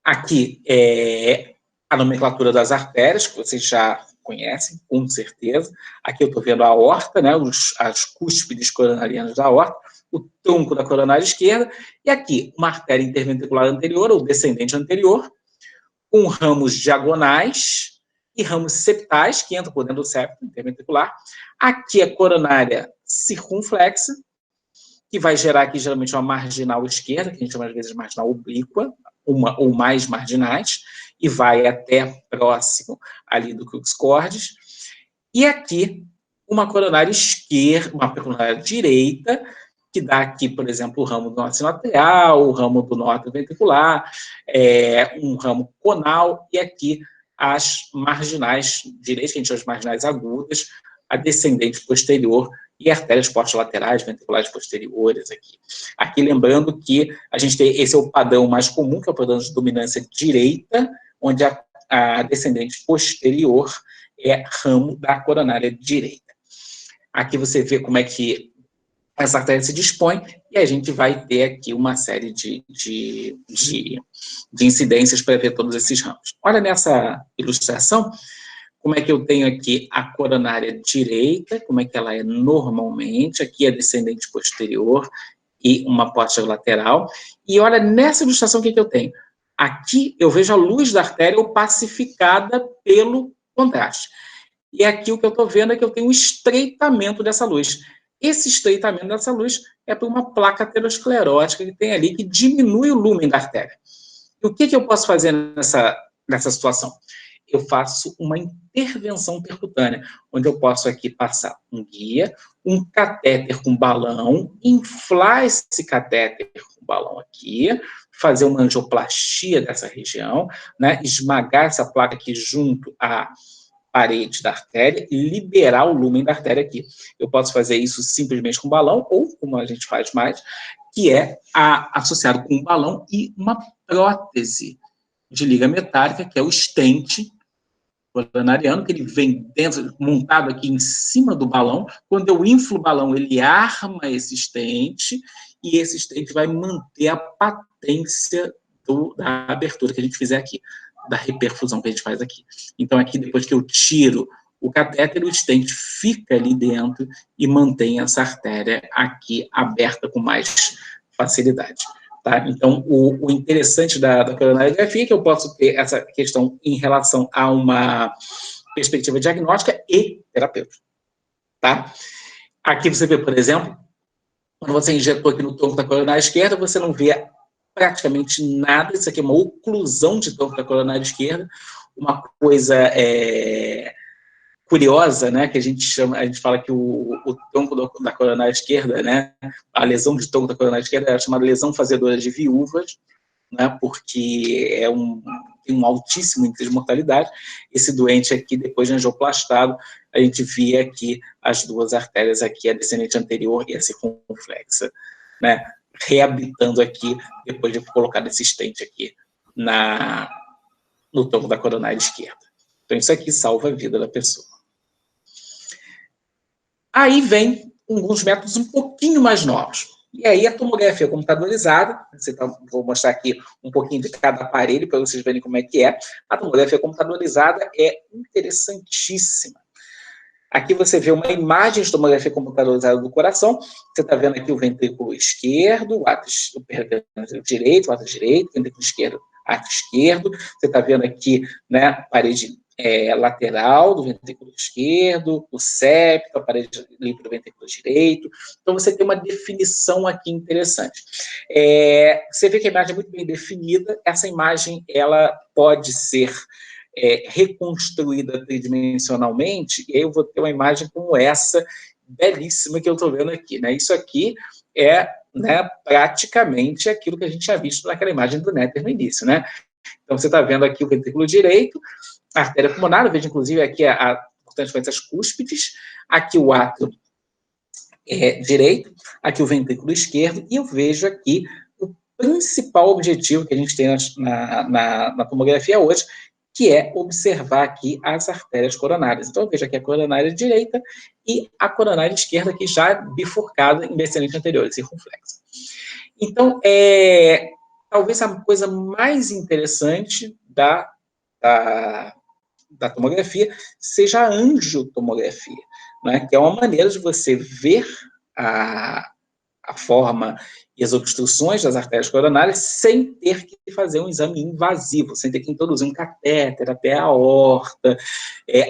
Aqui é a nomenclatura das artérias, que vocês já conhecem, com certeza. Aqui eu estou vendo a aorta, né, as cúspides coronarianas da aorta, o tronco da coronária esquerda, e aqui uma artéria interventricular anterior, ou descendente anterior, com ramos diagonais e ramos septais, que entram por dentro do septo interventricular. Aqui a coronária circunflexa, que vai gerar aqui geralmente uma marginal esquerda, que a gente chama às vezes de marginal oblíqua, uma ou mais marginais, e vai até próximo ali do crux cordis. E aqui uma coronária esquerda, uma coronária direita, que dá aqui, por exemplo, o ramo do nó sinoatrial, o ramo do nó ventricular, um ramo conal, e aqui as marginais direitas, que a gente chama de marginais agudas, a descendente posterior e artérias postlaterais, ventriculares posteriores aqui. Aqui lembrando que a gente tem, esse é o padrão mais comum, que é o padrão de dominância direita, onde a descendente posterior é ramo da coronária direita. Aqui você vê como é que essa artéria se dispõe, e a gente vai ter aqui uma série de incidências para ver todos esses ramos. Olha nessa ilustração, como é que eu tenho aqui a coronária direita, como é que ela é normalmente, aqui a descendente posterior e uma lateral. E olha nessa ilustração o que eu tenho. Aqui eu vejo a luz da artéria opacificada pelo contraste. E aqui o que eu estou vendo é que eu tenho um estreitamento dessa luz. Esse estreitamento dessa luz é por uma placa aterosclerótica que tem ali, que diminui o lumen da artéria. E o que eu posso fazer nessa situação? Eu faço uma intervenção percutânea, onde eu posso aqui passar um guia, um catéter com balão, inflar esse catéter com balão aqui, fazer uma angioplastia dessa região, né, esmagar essa placa aqui junto à parede da artéria e liberar o lumen da artéria aqui. Eu posso fazer isso simplesmente com balão, ou como a gente faz mais, que é associado com um balão e uma prótese de liga metálica, que é o stent coronariano, que ele vem dentro, montado aqui em cima do balão. Quando eu inflo o balão, ele arma esse stent, e esse stent vai manter a patência da abertura que a gente fizer aqui, da reperfusão que a gente faz aqui. Então, aqui, depois que eu tiro o catéter, o stent fica ali dentro e mantém essa artéria aqui aberta com mais facilidade. Tá? Então, o interessante da coronariografia é que eu posso ter essa questão em relação a uma perspectiva diagnóstica e terapêutica. Tá? Aqui você vê, por exemplo, quando você injetou aqui no tronco da coronária esquerda, você não vê praticamente nada. Isso aqui é uma oclusão de tronco da coronária esquerda, uma coisa curiosa, né, que a gente fala que o tronco da coronária esquerda, né, a lesão de tronco da coronária esquerda é chamada lesão fazedora de viúvas, né, porque tem um altíssimo índice de mortalidade. Esse doente aqui, depois de angioplastado, a gente via aqui as duas artérias aqui, a descendente anterior e a circunflexa, né, reabitando aqui, depois de colocar esse stent aqui no tronco da coronária esquerda. Então, isso aqui salva a vida da pessoa. Aí vem alguns métodos um pouquinho mais novos. E aí a tomografia computadorizada, vou mostrar aqui um pouquinho de cada aparelho para vocês verem como é que é. A tomografia computadorizada é interessantíssima. Aqui você vê uma imagem de tomografia computadorizada do coração. Você está vendo aqui o ventrículo esquerdo, o átrio direito, o átrio direito, o ventrículo esquerdo, átrio esquerdo. Você está vendo aqui, né, a parede lateral do ventrículo esquerdo, o septo, a parede livre do ventrículo direito. Então, você tem uma definição aqui interessante. Você vê que a imagem é muito bem definida. Essa imagem, ela pode ser reconstruída tridimensionalmente, e aí eu vou ter uma imagem como essa, belíssima, que eu estou vendo aqui, né? Isso aqui é, né, praticamente aquilo que a gente tinha visto naquela imagem do Netter no início, né? Então, você está vendo aqui o ventrículo direito, a artéria pulmonar, eu vejo, inclusive, aqui as cúspides, aqui o átrio direito, aqui o ventrículo esquerdo, e eu vejo aqui o principal objetivo que a gente tem na tomografia hoje, que é observar aqui as artérias coronárias. Então, eu vejo aqui a coronária direita e a coronária esquerda aqui já bifurcada em descendente anterior, circunflexa. Então, talvez a coisa mais interessante da tomografia seja a angiotomografia, né, que é uma maneira de você ver a forma e as obstruções das artérias coronárias sem ter que fazer um exame invasivo, sem ter que introduzir um catéter até a aorta,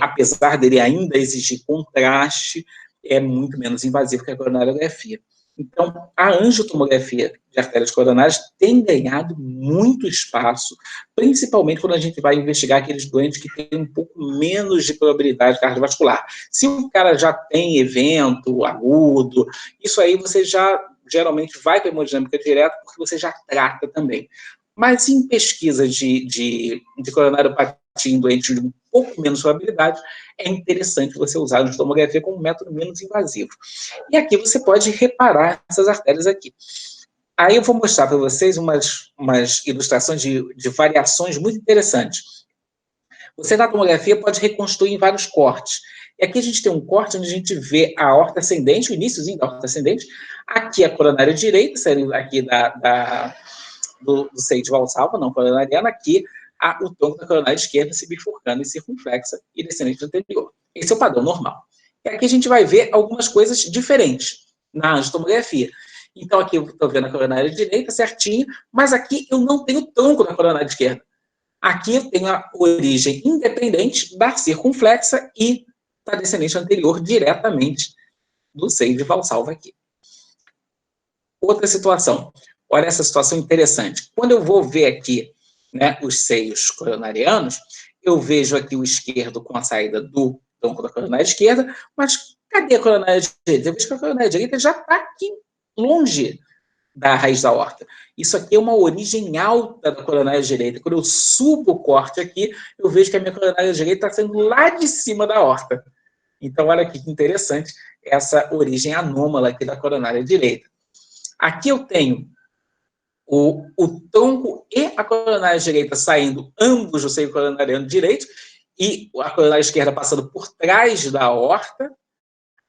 apesar dele ainda exigir contraste, é muito menos invasivo que a coronariografia. Então, a angiotomografia de artérias coronárias tem ganhado muito espaço, principalmente quando a gente vai investigar aqueles doentes que têm um pouco menos de probabilidade cardiovascular. Se o cara já tem evento agudo, isso aí você já geralmente vai para a hemodinâmica direto, porque você já trata também. Mas em pesquisa de coronariopatia em doentes de um pouco menos probabilidade, é interessante você usar a tomografia como um método menos invasivo. E aqui você pode reparar essas artérias aqui. Aí eu vou mostrar para vocês umas ilustrações de variações muito interessantes. Você na tomografia pode reconstruir em vários cortes. E aqui a gente tem um corte onde a gente vê a aorta ascendente, o iníciozinho da aorta ascendente, aqui a coronária direita, saindo aqui do seio de Valsalva, não coronariana, aqui o tronco da coronária esquerda se bifurcando em circunflexa e descendente anterior. Esse é o padrão normal. E aqui a gente vai ver algumas coisas diferentes na angiotomografia. Então aqui eu estou vendo a coronária direita certinho, mas aqui eu não tenho tronco da coronária esquerda. Aqui eu tenho a origem independente da circunflexa e da descendente anterior diretamente do seio de Valsalva aqui. Outra situação. Olha essa situação interessante. Quando eu vou ver aqui, né, os seios coronarianos, eu vejo aqui o esquerdo com a saída do tronco da coronária esquerda, mas cadê a coronária direita? Eu vejo que a coronária direita já está aqui longe da raiz da aorta. Isso aqui é uma origem alta da coronária direita. Quando eu subo o corte aqui, eu vejo que a minha coronária direita está saindo lá de cima da aorta. Então, olha aqui que interessante essa origem anômala aqui da coronária direita. Aqui eu tenho o tronco e a coronária direita saindo ambos do seio coronariano direito e a coronária esquerda passando por trás da aorta.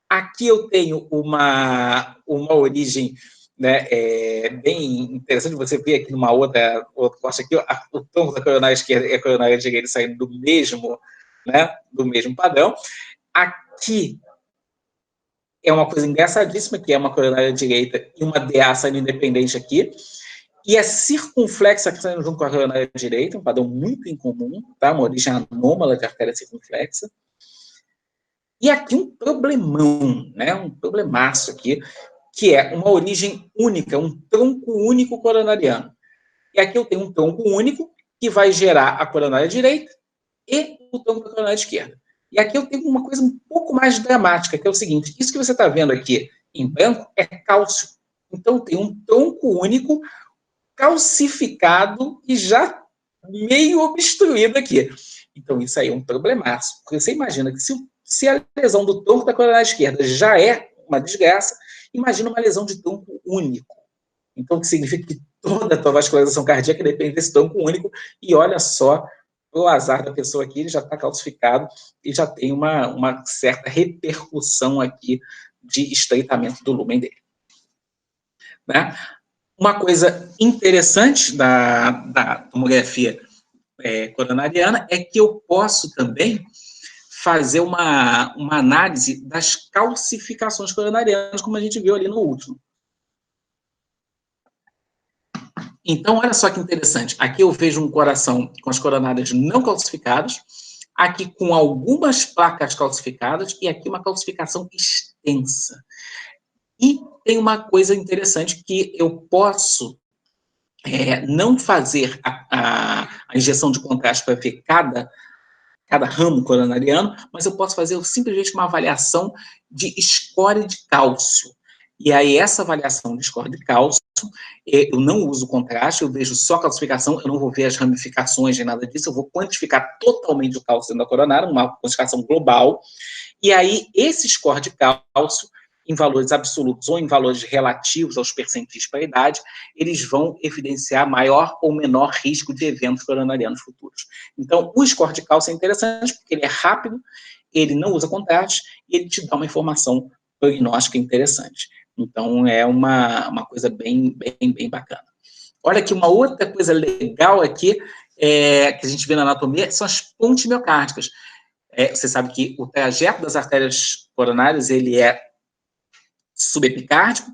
Aqui eu tenho uma origem, né, bem interessante, você vê aqui numa outra corte aqui, o tronco da coronária esquerda e a coronária direita saindo do mesmo padrão. Aqui é uma coisa engraçadíssima, que é uma coronária direita e uma DA saindo independente aqui, e a circunflexa saindo junto com a coronária direita, um padrão muito incomum, tá? Uma origem anômala de artéria circunflexa. E aqui um problemão, né? Um problemaço aqui, que é uma origem única, um tronco único coronariano. E aqui eu tenho um tronco único que vai gerar a coronária direita e o tronco da coronária esquerda. E aqui eu tenho uma coisa um pouco mais dramática, que é o seguinte: isso que você está vendo aqui em branco é cálcio. Então tem um tronco único calcificado e já meio obstruído aqui. Então isso aí é um problemaço. Porque você imagina que se a lesão do tronco da coronária esquerda já é uma desgraça, imagina uma lesão de tronco único. Então, o que significa que toda a tua vascularização cardíaca depende desse tronco único, e olha só o azar da pessoa aqui, ele já está calcificado e já tem uma certa repercussão aqui de estreitamento do lúmen dele. Né? Uma coisa interessante da tomografia coronariana é que eu posso também fazer uma análise das calcificações coronarianas, como a gente viu ali no último. Então, olha só que interessante. Aqui eu vejo um coração com as coronárias não calcificadas, aqui com algumas placas calcificadas, e aqui uma calcificação extensa. E tem uma coisa interessante, que eu posso não fazer a injeção de contraste para ver cada ramo coronariano, mas eu posso fazer simplesmente uma avaliação de score de cálcio. E aí, essa avaliação de score de cálcio, eu não uso contraste, eu vejo só calcificação, eu não vou ver as ramificações nem nada disso, eu vou quantificar totalmente o cálcio dentro da coronária, uma quantificação global, e aí, esse score de cálcio em valores absolutos ou em valores relativos aos percentis para a idade, eles vão evidenciar maior ou menor risco de eventos coronarianos futuros. Então, o score de cálcio é interessante porque ele é rápido, ele não usa contraste e ele te dá uma informação prognóstica interessante. Então, é uma coisa bem bacana. Olha aqui, uma outra coisa legal aqui, que a gente vê na anatomia, são as pontes miocárdicas. Você sabe que o trajeto das artérias coronárias, ele é subepicárdico,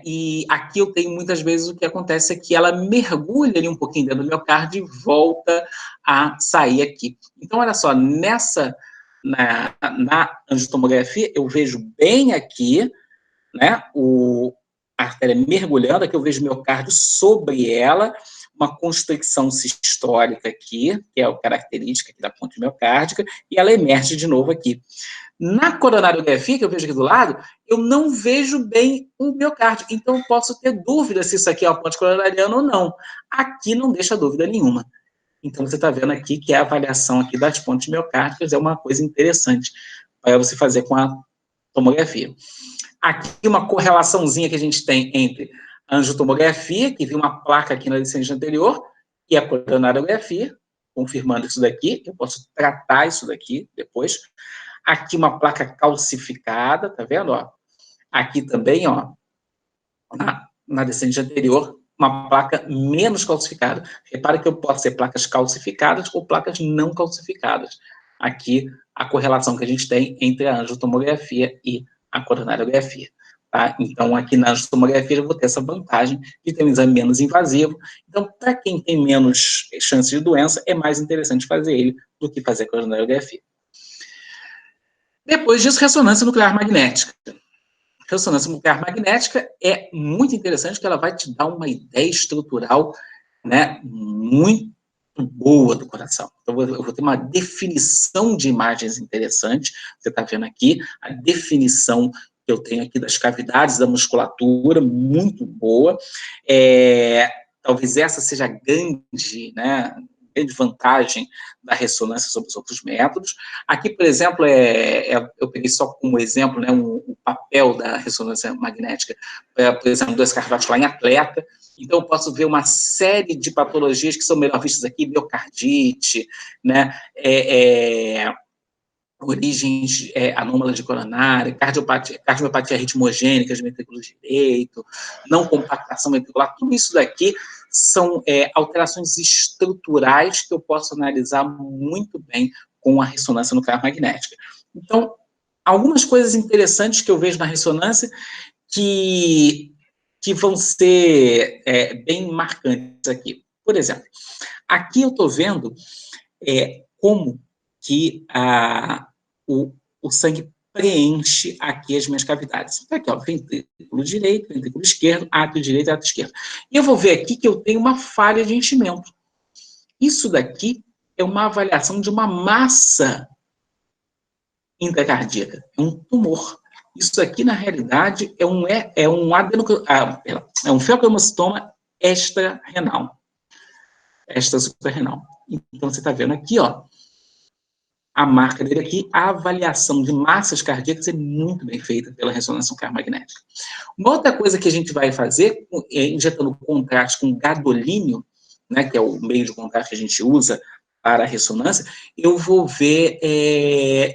e aqui eu tenho muitas vezes o que acontece é que ela mergulha ali um pouquinho dentro do miocárdio e volta a sair aqui. Então, olha só, na angiotomografia, eu vejo bem aqui, né, a artéria mergulhando, aqui eu vejo o miocárdio sobre ela, uma constricção sistólica aqui, que é a característica aqui da ponte miocárdica, e ela emerge de novo aqui. Na coronariografia, que eu vejo aqui do lado, eu não vejo bem o miocárdio, então eu posso ter dúvida se isso aqui é uma ponte coronariana ou não. Aqui não deixa dúvida nenhuma. Então, você está vendo aqui que a avaliação aqui das pontes miocárdicas é uma coisa interessante para você fazer com a tomografia. Aqui uma correlaçãozinha que a gente tem entre a angiotomografia, que viu uma placa aqui na descendente anterior, e a coronariografia, confirmando isso daqui. Eu posso tratar isso daqui depois. Aqui uma placa calcificada, tá vendo? Ó? Aqui também, ó, na descendente anterior, uma placa menos calcificada. Repara que eu posso ter placas calcificadas ou placas não calcificadas. Aqui, a correlação que a gente tem entre a angiotomografia e a coronariografia. Tá? Então, aqui na angiotomografia, eu vou ter essa vantagem de ter um exame menos invasivo. Então, para quem tem menos chance de doença, é mais interessante fazer ele do que fazer a coronariografia. Depois disso, ressonância nuclear magnética. Ressonância nuclear magnética é muito interessante, porque ela vai te dar uma ideia estrutural, né, muito boa do coração. Então, eu vou ter uma definição de imagens interessante. Você está vendo aqui a definição que eu tenho aqui das cavidades da musculatura, muito boa. Talvez essa seja a grande, né, grande vantagem da ressonância sobre os outros métodos. Aqui, por exemplo, eu peguei só como exemplo, né, o papel da ressonância magnética, por exemplo, dois cardiovascular em atleta. Então, eu posso ver uma série de patologias que são melhor vistas aqui, miocardite, né, origens anômalas de coronária, cardiopatia ritmogênica de ventrículo direito, não compactação ventricular, tudo isso daqui são alterações estruturais que eu posso analisar muito bem com a ressonância nuclear magnética. Então, algumas coisas interessantes que eu vejo na ressonância que vão ser bem marcantes aqui. Por exemplo, aqui eu estou vendo como que o sangue preenche aqui as minhas cavidades. Então, aqui, ó, ventrículo direito, ventrículo esquerdo, átrio direito, átrio esquerdo. E eu vou ver aqui que eu tenho uma falha de enchimento. Isso daqui é uma avaliação de uma massa intracardíaca, é um tumor. Isso aqui, na realidade, é um feocromocitoma extra-renal, extra-suprarrenal. Então, você está vendo aqui, ó, a marca dele aqui, a avaliação de massas cardíacas é muito bem feita pela ressonância nuclear magnética. Uma outra coisa que a gente vai fazer, injetando contraste com gadolínio, né, que é o meio de contraste que a gente usa para a ressonância, eu vou ver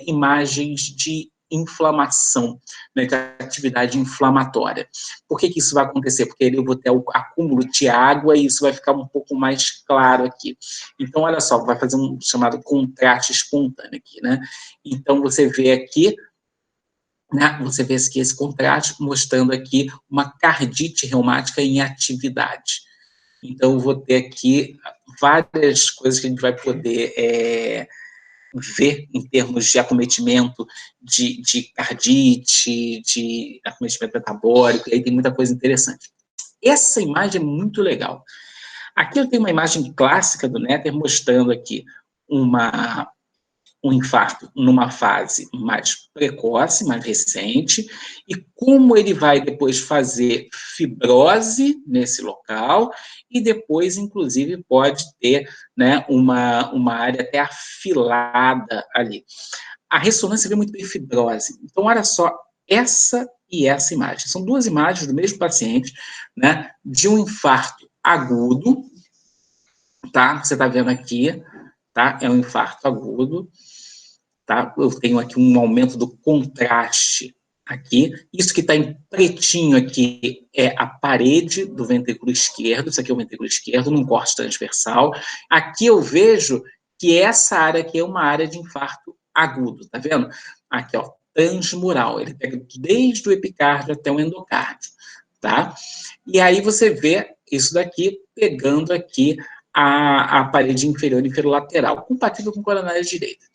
imagens de inflamação, né, de atividade inflamatória. Por que isso vai acontecer? Porque eu vou ter o acúmulo de água e isso vai ficar um pouco mais claro aqui. Então, olha só, vai fazer um chamado contraste espontâneo aqui, né? Então, você vê aqui, né, você vê aqui esse contraste mostrando aqui uma cardite reumática em atividade. Então, eu vou ter aqui várias coisas que a gente vai poder ver em termos de acometimento de cardite, de acometimento metabólico, e aí tem muita coisa interessante. Essa imagem é muito legal. Aqui eu tenho uma imagem clássica do Netter mostrando aqui um infarto numa fase mais precoce, mais recente, e como ele vai depois fazer fibrose nesse local, e depois, inclusive, pode ter, né, uma área até afilada ali. A ressonância vê muito bem fibrose. Então, olha só essa e essa imagem. São duas imagens do mesmo paciente, né, de um infarto agudo, tá? Você está vendo aqui, tá? É um infarto agudo, tá? Eu tenho aqui um aumento do contraste aqui. Isso que está em pretinho aqui é a parede do ventrículo esquerdo. Isso aqui é o ventrículo esquerdo, num corte transversal. Aqui eu vejo que essa área aqui é uma área de infarto agudo, tá vendo? Aqui, ó, transmural. Ele pega desde o epicárdio até o endocárdio, tá? E aí você vê isso daqui pegando aqui a parede inferior e inferolateral, compatível com a coronária direita.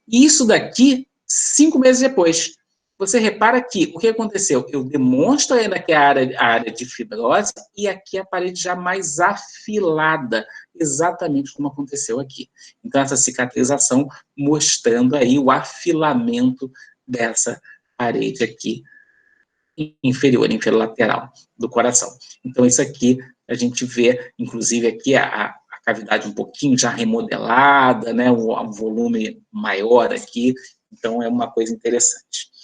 E isso daqui, 5 meses depois. Você repara que o que aconteceu? Eu demonstro ainda que a área de fibrose e aqui a parede já mais afilada, exatamente como aconteceu aqui. Então, essa cicatrização mostrando aí o afilamento dessa parede aqui inferior, inferolateral do coração. Então, isso aqui a gente vê, inclusive, aqui a cavidade um pouquinho já remodelada, né, um volume maior aqui, então é uma coisa interessante.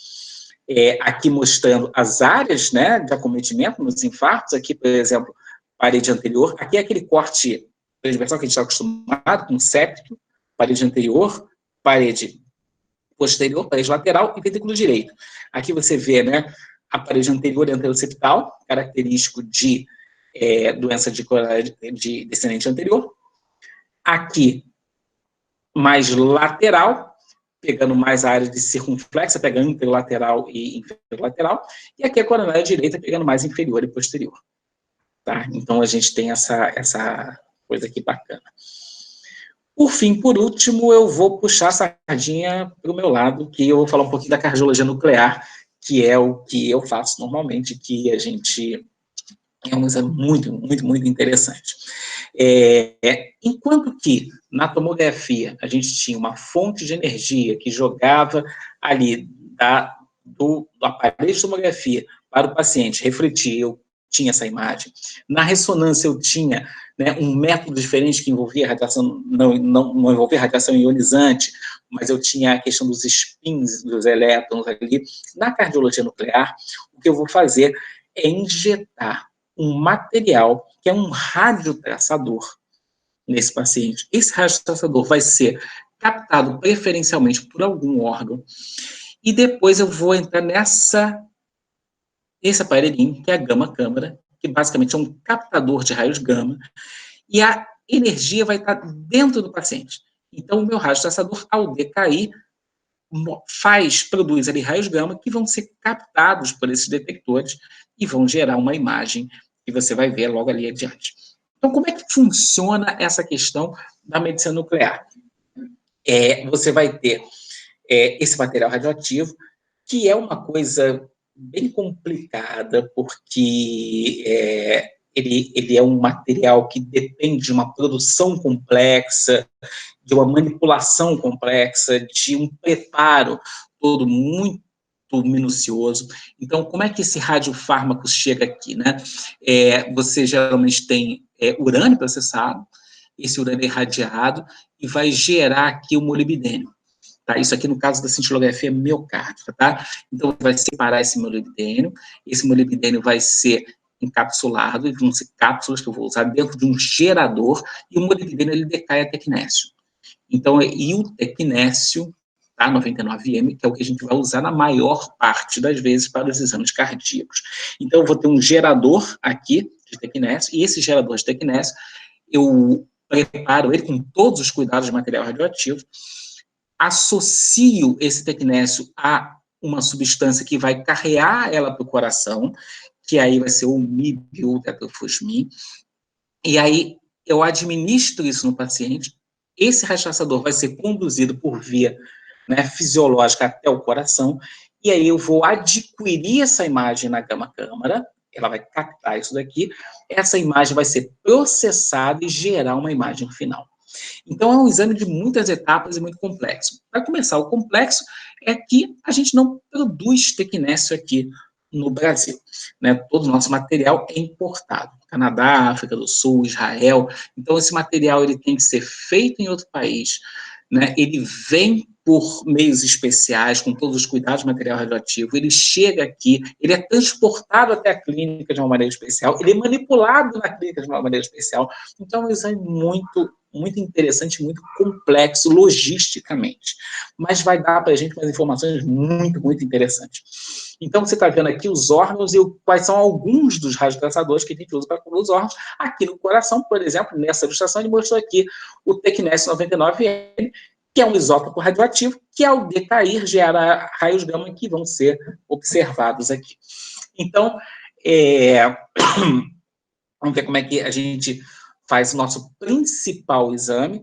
Aqui mostrando as áreas, né, de acometimento nos infartos, aqui, por exemplo, parede anterior, aqui é aquele corte transversal que a gente está acostumado, com septo, parede anterior, parede posterior, parede lateral e ventrículo direito. Aqui você vê, né, a parede anterior e anteroseptal, característico de doença de descendente anterior. Aqui, mais lateral, pegando mais a área de circunflexa, pegando interlateral e inferolateral. E aqui a coronária direita, pegando mais inferior e posterior. Tá? Então, a gente tem essa coisa aqui bacana. Por fim, por último, eu vou puxar a sardinha para o meu lado, que eu vou falar um pouquinho da cardiologia nuclear, que é o que eu faço normalmente, que a gente é um exame muito, muito, muito interessante. Enquanto que na tomografia a gente tinha uma fonte de energia que jogava ali do aparelho de tomografia para o paciente refletir, eu tinha essa imagem. Na ressonância eu tinha, né, um método diferente que envolvia radiação, não envolvia radiação ionizante, mas eu tinha a questão dos spins, dos elétrons ali. Na cardiologia nuclear, o que eu vou fazer é injetar um material que é um radiotraçador nesse paciente. Esse radiotraçador vai ser captado preferencialmente por algum órgão e depois eu vou entrar nesse aparelhinho, que é a gama-câmara, que basicamente é um captador de raios gama, e a energia vai estar dentro do paciente. Então, o meu radiotraçador, ao decair, produz ali raios gama que vão ser captados por esses detectores e vão gerar uma imagem que você vai ver logo ali adiante. Então, como é que funciona essa questão da medicina nuclear? Você vai ter esse material radioativo, que é uma coisa bem complicada, porque ele é um material que depende de uma produção complexa, de uma manipulação complexa, de um preparo todo muito minucioso. Então, como é que esse radiofármaco chega aqui, né? Você geralmente tem urânio processado, esse urânio é irradiado e vai gerar aqui o molibdênio. Tá? Isso aqui, no caso da cintilografia miocárdica, tá? Então, vai separar esse molibdênio vai ser encapsulado, e vão ser cápsulas que eu vou usar dentro de um gerador, e o molibdênio, ele decai a tecnécio. Então, e o tecnécio, tá, 99M, que é o que a gente vai usar na maior parte das vezes para os exames cardíacos. Então, eu vou ter um gerador aqui de tecnécio, e esse gerador de tecnécio, eu preparo ele com todos os cuidados de material radioativo, associo esse tecnécio a uma substância que vai carrear ela para o coração, que aí vai ser o MIB ou o tetrafosmin, e aí eu administro isso no paciente. Esse radiotraçador vai ser conduzido por via, né, fisiológica até o coração, e aí eu vou adquirir essa imagem na gama-câmara, ela vai captar isso daqui, essa imagem vai ser processada e gerar uma imagem final. Então, é um exame de muitas etapas e muito complexo. Para começar, o complexo é que a gente não produz tecnécio aqui no Brasil, né? Todo o nosso material é importado. Canadá, África do Sul, Israel. Então, esse material ele tem que ser feito em outro país, né? Ele vem por meios especiais, com todos os cuidados do material radioativo, ele chega aqui, ele é transportado até a clínica de uma maneira especial, ele é manipulado na clínica de uma maneira especial. Então, é um exame muito interessante, muito complexo logisticamente, mas vai dar para a gente umas informações muito interessantes. Então, você está vendo aqui os órgãos e quais são alguns dos radiotraçadores que a gente usa para cobrir os órgãos. Aqui no coração, por exemplo, nessa ilustração, ele mostrou aqui o Tecnésio 99N, que é um isótopo radioativo, que ao decair gera raios gama que vão ser observados aqui. Então, vamos ver como é que a gente faz o nosso principal exame,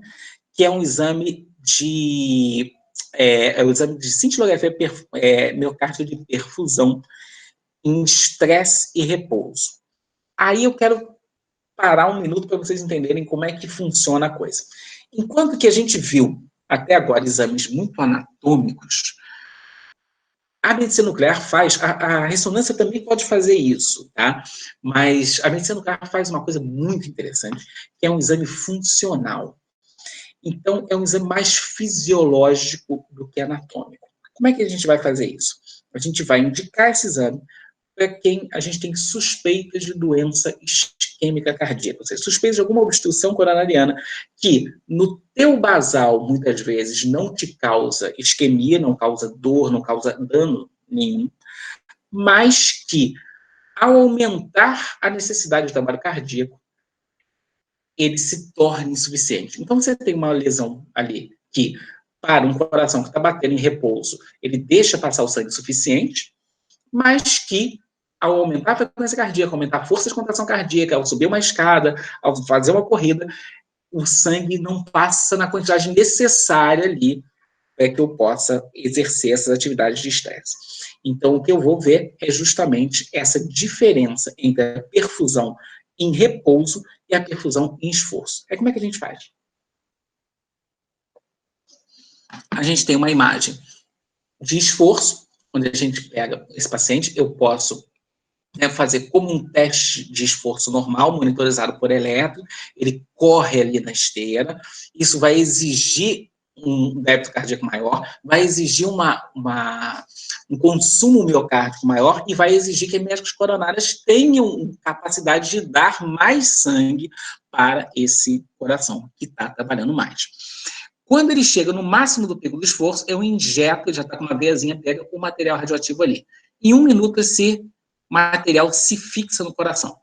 que é um exame de... o exame de cintilografia miocárdio de perfusão em estresse e repouso. Aí eu quero parar um minuto para vocês entenderem como é que funciona a coisa. Enquanto que a gente viu até agora exames muito anatômicos, a medicina nuclear faz, a ressonância também pode fazer isso, tá? Mas a medicina nuclear faz uma coisa muito interessante, que é um exame funcional. Então, é um exame mais fisiológico do que anatômico. Como é que a gente vai fazer isso? A gente vai indicar esse exame para quem a gente tem suspeita de doença isquêmica cardíaca, ou seja, suspeita de alguma obstrução coronariana, que no teu basal, muitas vezes, não te causa isquemia, não causa dor, não causa dano nenhum, mas que, ao aumentar a necessidade de trabalho cardíaco, ele se torna insuficiente. Então, você tem uma lesão ali que, para um coração que está batendo em repouso, ele deixa passar o sangue suficiente, mas que, ao aumentar a frequência cardíaca, aumentar a força de contração cardíaca, ao subir uma escada, ao fazer uma corrida, o sangue não passa na quantidade necessária ali para que eu possa exercer essas atividades de estresse. Então, o que eu vou ver é justamente essa diferença entre a perfusão em repouso e a perfusão em esforço. Aí como é que a gente faz? A gente tem uma imagem de esforço, onde a gente pega esse paciente, eu posso fazer como um teste de esforço normal, monitorizado por eletro, ele corre ali na esteira, isso vai exigir um débito cardíaco maior, vai exigir um consumo miocárdico maior e vai exigir que as médicas coronárias tenham capacidade de dar mais sangue para esse coração, que está trabalhando mais. Quando ele chega no máximo do pico do esforço, eu injeto, já está com uma veiazinha, pega o material radioativo ali. Em 1 minuto, esse material se fixa no coração.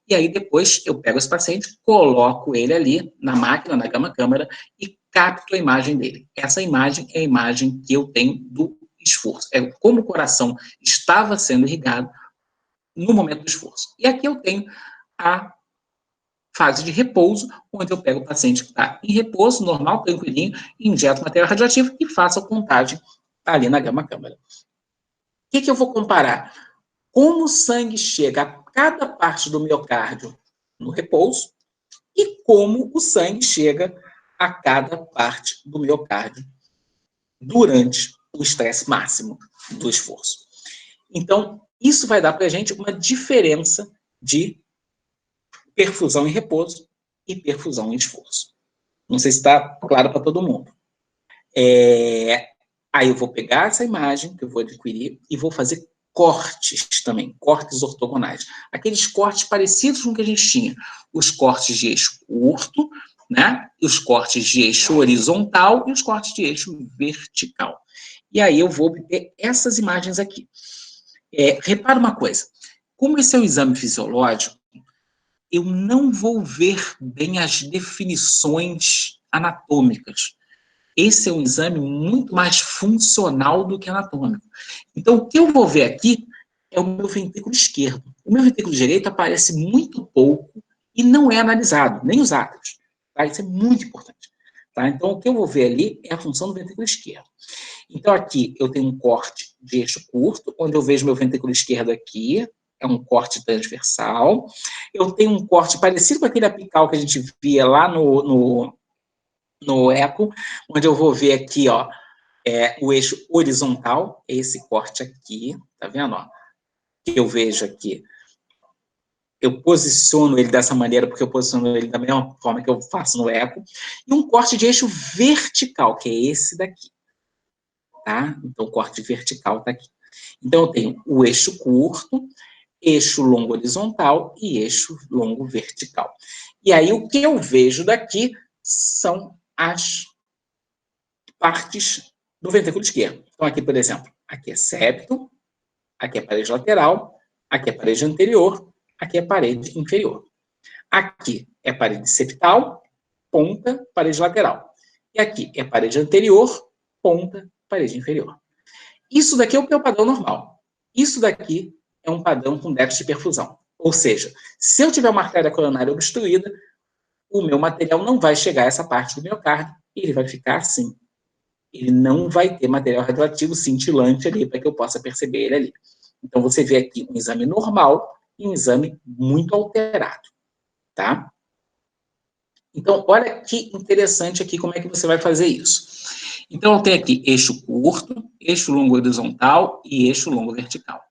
E aí, depois, eu pego esse paciente, coloco ele ali na máquina, na gama-câmara, e capto a imagem dele. Essa imagem é a imagem que eu tenho do esforço. É como o coração estava sendo irrigado no momento do esforço. E aqui eu tenho a fase de repouso, onde eu pego o paciente que está em repouso, normal, tranquilinho, injeto material radioativo e faço a contagem ali na gama-câmara. O que eu vou comparar? Como o sangue chega a cada parte do miocárdio no repouso e como o sangue chega a cada parte do miocárdio durante o estresse máximo do esforço. Então, isso vai dar para a gente uma diferença de perfusão em repouso e perfusão em esforço. Não sei se está claro para todo mundo. Aí eu vou pegar essa imagem que eu vou adquirir e vou fazer cortes também, cortes ortogonais. Aqueles cortes parecidos com o que a gente tinha. Os cortes de eixo curto, né? Os cortes de eixo horizontal e os cortes de eixo vertical. E aí eu vou obter essas imagens aqui. Repara uma coisa. Como esse é um exame fisiológico, eu não vou ver bem as definições anatômicas. Esse é um exame muito mais funcional do que anatômico. Então, o que eu vou ver aqui é o meu ventrículo esquerdo. O meu ventrículo direito aparece muito pouco e não é analisado, nem os átrios. Tá? Isso é muito importante. Tá? Então, o que eu vou ver ali é a função do ventrículo esquerdo. Então, aqui eu tenho um corte de eixo curto, onde eu vejo meu ventrículo esquerdo aqui, é um corte transversal. Eu tenho um corte parecido com aquele apical que a gente via lá no eco, onde eu vou ver aqui, ó, o eixo horizontal, esse corte aqui, tá vendo, ó? Que eu vejo aqui. Eu posiciono ele dessa maneira, porque eu posiciono ele da mesma forma que eu faço no eco. E um corte de eixo vertical, que é esse daqui. tá? Então, o corte vertical está aqui. Então, eu tenho o eixo curto, eixo longo horizontal e eixo longo vertical. E aí, o que eu vejo daqui são as partes do ventrículo esquerdo. Então, aqui, por exemplo, aqui é septo, aqui é parede lateral, aqui é parede anterior, aqui é parede inferior. Aqui é parede septal, ponta, parede lateral. E aqui é parede anterior, ponta, parede inferior. Isso daqui é o meu padrão normal. Isso daqui é um padrão com déficit de perfusão. Ou seja, se eu tiver uma artéria coronária obstruída, o meu material não vai chegar a essa parte do miocárdio e ele vai ficar assim. Ele não vai ter material radioativo cintilante ali para que eu possa perceber ele ali. Então, você vê aqui um exame normal e um exame muito alterado, tá? Então, olha que interessante aqui como é que você vai fazer isso. Então, eu tenho aqui eixo curto, eixo longo horizontal e eixo longo vertical.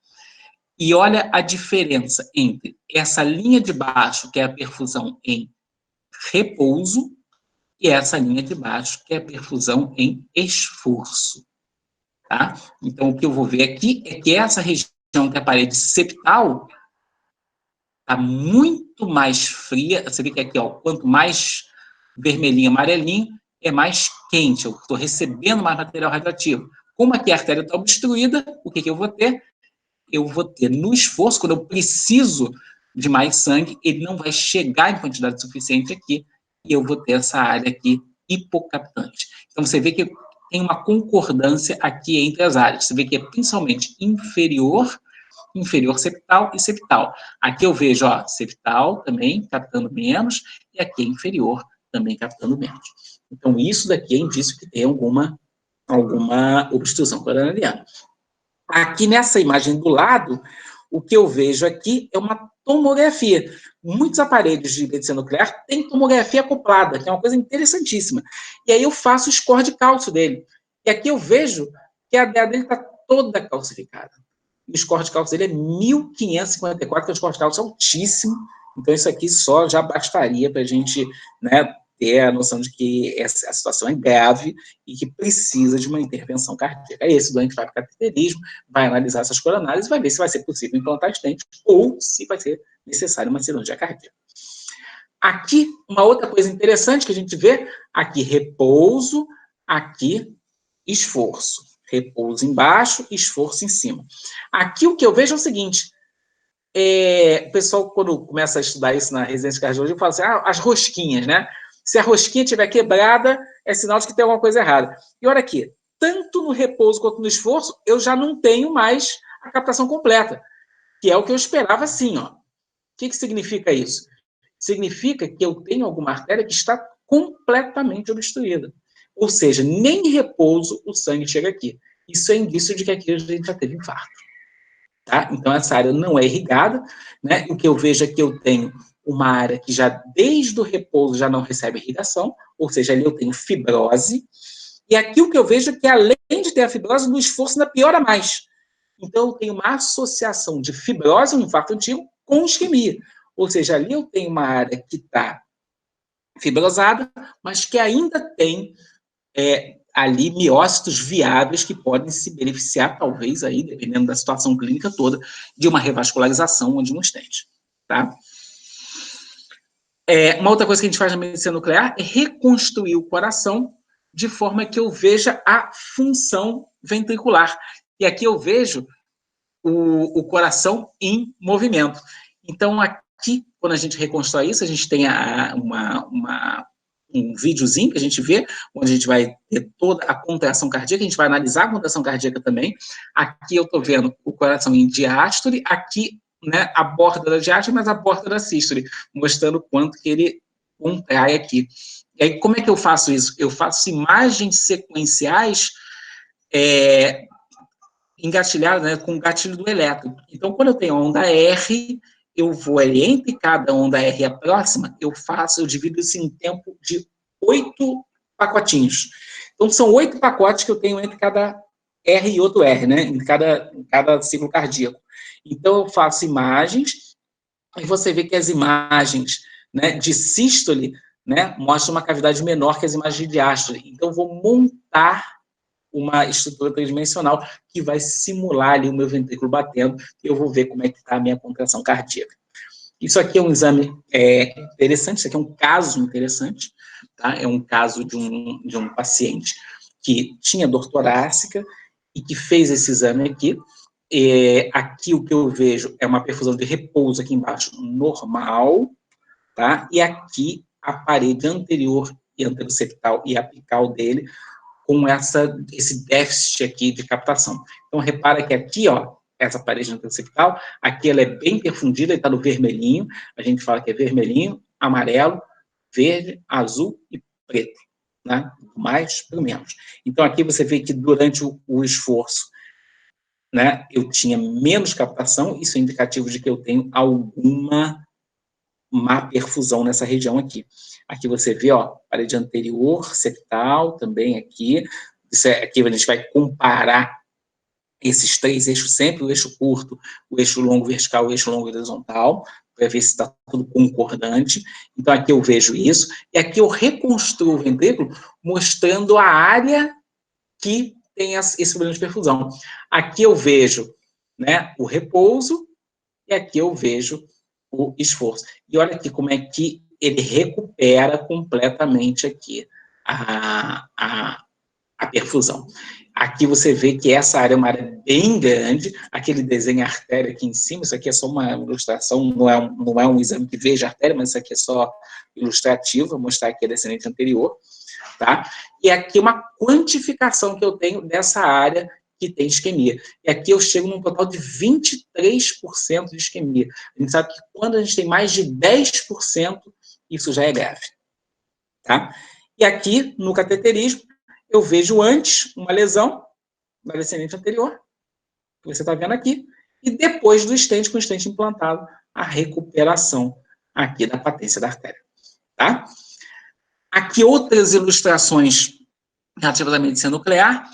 E olha a diferença entre essa linha de baixo, que é a perfusão em repouso, e essa linha de baixo, que é a perfusão em esforço. Tá? Então, o que eu vou ver aqui é que essa região, que é a parede septal, está muito mais fria. Você vê que aqui, ó, quanto mais vermelhinho, amarelinho, é mais quente. Eu estou recebendo mais material radioativo. Como aqui a artéria está obstruída, o que eu vou ter? Eu vou ter no esforço, quando eu preciso de mais sangue, ele não vai chegar em quantidade suficiente aqui, e eu vou ter essa área aqui hipocaptante. Então, você vê que tem uma concordância aqui entre as áreas. Você vê que é principalmente inferior, inferior septal e septal. Aqui eu vejo, ó, septal também captando menos, e aqui é inferior também captando menos. Então, isso daqui é indício que tem alguma obstrução coronariana. Aqui nessa imagem do lado, o que eu vejo aqui é uma tomografia. Muitos aparelhos de medicina nuclear têm tomografia acoplada, que é uma coisa interessantíssima. E aí eu faço o score de cálcio dele. E aqui eu vejo que a DEA dele está toda calcificada. E o score de cálcio dele é 1554, que é um score de cálcio altíssimo. Então isso aqui só já bastaria para a gente, né, ter a noção de que a situação é grave e que precisa de uma intervenção cardíaca. Esse doente vai para o cateterismo, vai analisar essas coronárias e vai ver se vai ser possível implantar estente ou se vai ser necessária uma cirurgia cardíaca. Aqui, uma outra coisa interessante que a gente vê, aqui repouso, aqui esforço. Repouso embaixo, esforço em cima. Aqui o que eu vejo é o seguinte, o pessoal, quando começa a estudar isso na residência de cardiologia, fala assim, as rosquinhas, né? Se a rosquinha estiver quebrada, é sinal de que tem alguma coisa errada. E olha aqui, tanto no repouso quanto no esforço, eu já não tenho mais a captação completa, que é o que eu esperava assim, ó. O que significa isso? Significa que eu tenho alguma artéria que está completamente obstruída. Ou seja, nem em repouso o sangue chega aqui. Isso é indício de que aqui a gente já teve infarto. Tá? Então, essa área não é irrigada, né? O que eu vejo é que eu tenho uma área que já, desde o repouso, já não recebe irrigação, ou seja, ali eu tenho fibrose, e aqui o que eu vejo é que, além de ter a fibrose, no esforço ainda piora mais. Então, eu tenho uma associação de fibrose, um infarto antigo, com isquemia. Ou seja, ali eu tenho uma área que está fibrosada, mas que ainda tem ali miócitos viáveis que podem se beneficiar, talvez, aí, dependendo da situação clínica toda, de uma revascularização ou de um estente. Tá? Uma outra coisa que a gente faz na medicina nuclear é reconstruir o coração de forma que eu veja a função ventricular. E aqui eu vejo o coração em movimento. Então, aqui, quando a gente reconstrói isso, a gente tem um videozinho que a gente vê, onde a gente vai ter toda a contração cardíaca, a gente vai analisar a contração cardíaca também. Aqui eu estou vendo o coração em diástole, aqui, né, a borda da diástole, mas a borda da sístole, mostrando quanto que ele contrai aqui. E aí, como é que eu faço isso? Eu faço imagens sequenciais engatilhadas, né, com o gatilho do elétron. Então, quando eu tenho a onda R, eu vou ali entre cada onda R e a próxima, eu divido isso em tempo de 8 pacotinhos. Então, são 8 pacotes que eu tenho entre cada R e outro R, né? Em cada ciclo cardíaco. Então, eu faço imagens, e você vê que as imagens, né, de sístole, né, mostram uma cavidade menor que as imagens de diástole. Então, eu vou montar uma estrutura tridimensional que vai simular ali o meu ventrículo batendo, e eu vou ver como é que está a minha contração cardíaca. Isso aqui é um exame interessante, isso aqui é um caso interessante, tá? É um caso de um paciente que tinha dor torácica e que fez esse exame aqui. Aqui o que eu vejo é uma perfusão de repouso aqui embaixo normal, tá? E aqui a parede anterior e anteroseptal e apical dele com esse déficit aqui de captação. Então, repara que aqui, ó, essa parede anteroseptal, aqui ela é bem perfundida, está no vermelhinho, a gente fala que é vermelhinho, amarelo, verde, azul e preto, né? Do mais para o menos. Então, aqui você vê que durante o esforço, né, eu tinha menos captação, isso é indicativo de que eu tenho alguma má perfusão nessa região aqui. Aqui você vê, ó, parede anterior, septal, também aqui. Aqui a gente vai comparar esses três eixos sempre, o eixo curto, o eixo longo vertical, o eixo longo horizontal, para ver se está tudo concordante. Então, aqui eu vejo isso. E aqui eu reconstruo o ventrículo, mostrando a área que tem esse problema de perfusão. Aqui eu vejo, né, o repouso, e aqui eu vejo o esforço. E olha aqui como é que ele recupera completamente aqui a perfusão. Aqui você vê que essa área é uma área bem grande, aquele desenho artéria aqui em cima, isso aqui é só uma ilustração, não é um exame que veja a artéria, mas isso aqui é só ilustrativo, vou mostrar aqui a descendente anterior, tá? E aqui uma quantificação que eu tenho dessa área que tem isquemia. E aqui eu chego num total de 23% de isquemia. A gente sabe que quando a gente tem mais de 10%, isso já é grave, tá? E aqui, no cateterismo, eu vejo antes uma lesão da descendente anterior, que você está vendo aqui, e depois do stent, com o stent implantado, a recuperação aqui da patência da artéria, tá? Aqui outras ilustrações relativas à medicina nuclear.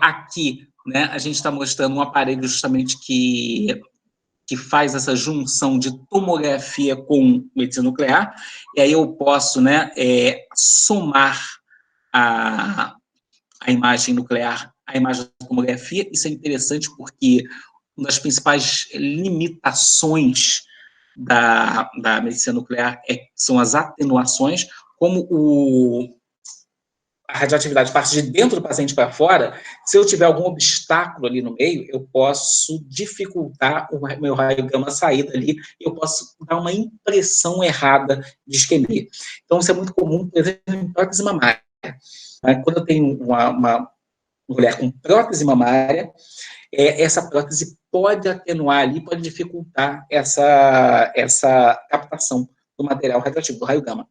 Aqui, né, a gente está mostrando um aparelho justamente que faz essa junção de tomografia com medicina nuclear, e aí eu posso, né, somar a imagem nuclear à imagem da tomografia. Isso é interessante porque uma das principais limitações da medicina nuclear são as atenuações, como a radioatividade parte de dentro do paciente para fora, se eu tiver algum obstáculo ali no meio, eu posso dificultar o meu raio gama sair dali, eu posso dar uma impressão errada de isquemia. Então, isso é muito comum, por exemplo, em prótese mamária. Quando eu tenho uma mulher com prótese mamária, essa prótese pode atenuar ali, pode dificultar essa captação do material radioativo, do raio gama.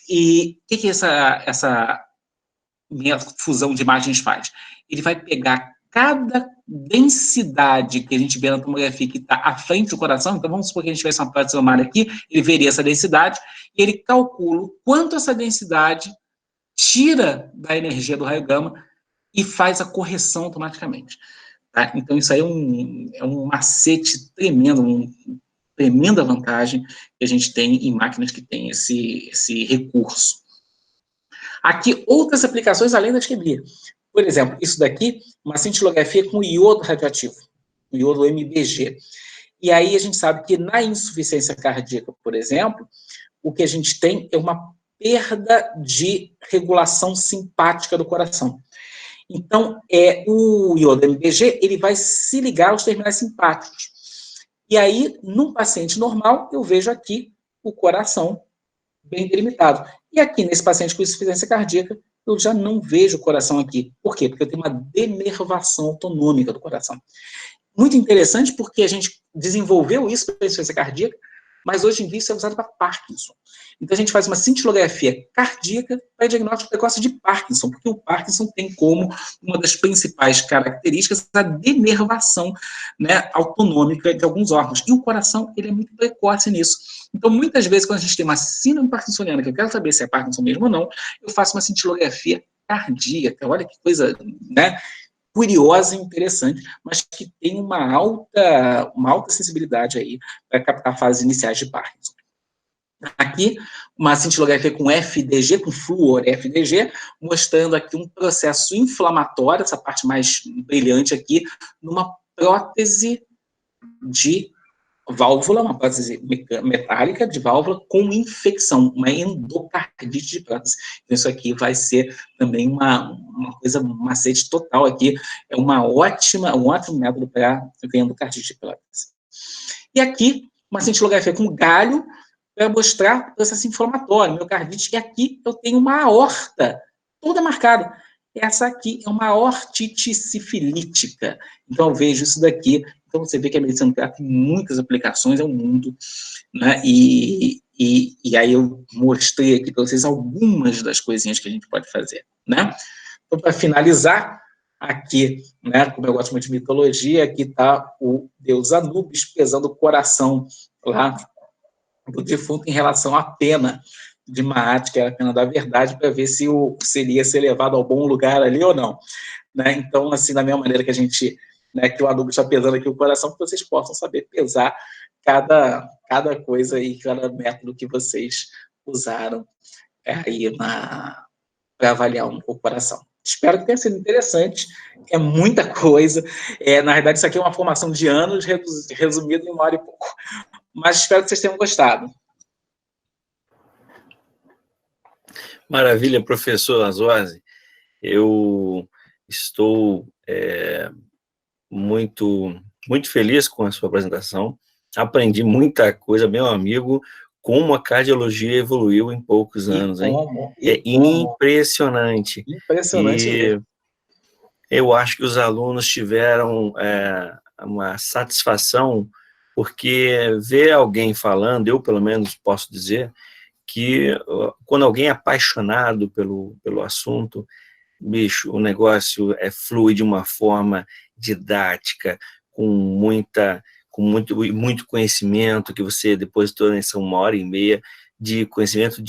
E o que essa minha fusão de imagens faz? Ele vai pegar cada densidade que a gente vê na tomografia que está à frente do coração, então vamos supor que a gente tivesse uma prótese mamária aqui, ele veria essa densidade, e ele calcula o quanto essa densidade tira da energia do raio gama e faz a correção automaticamente. Tá? Então isso aí é um macete tremendo, tremenda vantagem que a gente tem em máquinas que têm esse recurso. Aqui, outras aplicações além da isquemia. Por exemplo, isso daqui, uma cintilografia com iodo radioativo, o iodo MBG. E aí a gente sabe que na insuficiência cardíaca, por exemplo, o que a gente tem é uma perda de regulação simpática do coração. Então, o iodo MBG, ele vai se ligar aos terminais simpáticos. E aí, num paciente normal, eu vejo aqui o coração bem delimitado. E aqui, nesse paciente com insuficiência cardíaca, eu já não vejo o coração aqui. Por quê? Porque eu tenho uma denervação autonômica do coração. Muito interessante porque a gente desenvolveu isso para a insuficiência cardíaca, mas hoje em dia isso é usado para Parkinson. Então a gente faz uma cintilografia cardíaca para diagnóstico precoce de Parkinson, porque o Parkinson tem como uma das principais características a denervação, né, autonômica de alguns órgãos. E o coração, ele é muito precoce nisso. Então, muitas vezes, quando a gente tem uma síndrome parkinsoniana, que eu quero saber se é Parkinson mesmo ou não, eu faço uma cintilografia cardíaca. Olha que coisa, né, curiosa e interessante, mas que tem uma alta sensibilidade aí para captar fases iniciais de Parkinson. Aqui, uma cintilografia com FDG, com flúor FDG, mostrando aqui um processo inflamatório, essa parte mais brilhante aqui, numa prótese de válvula, uma prótese metálica de válvula com infecção, uma endocardite de prótese. Então, isso aqui vai ser também uma coisa, um macete total aqui, é um ótimo método para ver endocardite de prótese. E aqui, uma cintilografia com galho, para mostrar o processo inflamatório, miocardite, e aqui eu tenho uma aorta toda marcada. Essa aqui é uma aortite sifilítica. Então, eu vejo isso daqui. Então, você vê que a medicina nuclear tem muitas aplicações ao mundo, né? E aí eu mostrei aqui para vocês algumas das coisinhas que a gente pode fazer, né? Então, para finalizar, aqui, né, como eu gosto muito de mitologia, aqui está o deus Anubis pesando o coração lá do defunto em relação à pena de Maat, que era a pena da verdade, para ver se seria ser levado ao bom lugar ali ou não. Né? Então, assim, da mesma maneira que a gente, né, que o Anubis está pesando aqui o coração, que vocês possam saber pesar cada coisa e cada método que vocês usaram aí para avaliar o coração. Espero que tenha sido interessante, é muita coisa, na verdade isso aqui é uma formação de anos resumida em 1 hora e pouco, mas espero que vocês tenham gostado. Maravilha, professor Lazorzi. Eu estou muito feliz com a sua apresentação. Aprendi muita coisa, meu amigo, como a cardiologia evoluiu em poucos anos, hein? Impressionante. Impressionante mesmo. Eu acho que os alunos tiveram uma satisfação, porque ver alguém falando, eu pelo menos posso dizer, que quando alguém é apaixonado pelo assunto, bicho, o negócio flui de uma forma didática, com muito conhecimento, que você depositou nessa 1h30 de conhecimento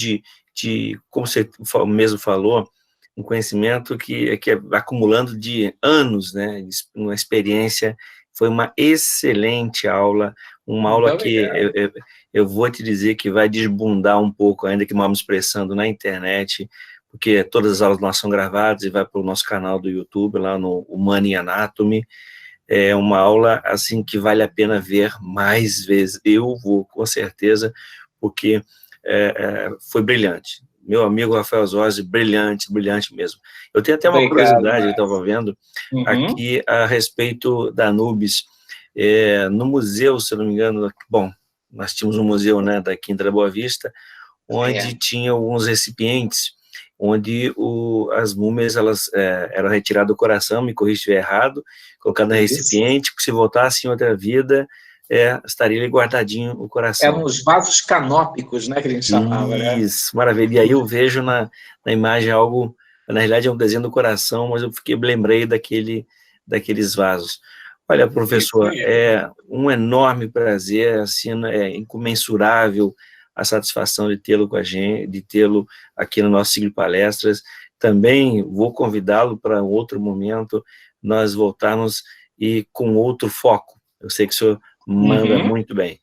como você mesmo falou, um conhecimento que é acumulando de anos, né, uma experiência. Foi uma excelente aula, uma aula que eu vou te dizer que vai desbundar um pouco, ainda que vamos expressando na internet, porque todas as aulas nossas são gravadas e vai para o nosso canal do YouTube, lá no Humana Anatomy. É uma aula, assim, que vale a pena ver mais vezes. Eu vou, com certeza, porque foi brilhante. Meu amigo Rafael Zorzi, brilhante mesmo. Eu tenho até uma curiosidade, eu estava vendo, aqui a respeito da Anubis. No museu, se eu não me engano, bom, nós tínhamos um museu, né, da Quinta da Boa Vista, onde tinha alguns recipientes, onde as múmias eram retiradas do coração, me corrija se estiver errado, colocado no recipiente, que se voltasse em outra vida, estaria ali guardadinho o coração. Eram os vasos canópicos, né, que a gente chamava, né? Isso, maravilha. E aí eu vejo na imagem algo, na realidade é um desenho do coração, mas eu lembrei daqueles vasos. Olha, professor, é um enorme prazer, assim, é incomensurável a satisfação de tê-lo com a gente, de tê-lo aqui no nosso ciclo de palestras. Também vou convidá-lo para outro momento, nós voltarmos e com outro foco. Eu sei que o senhor manda muito bem.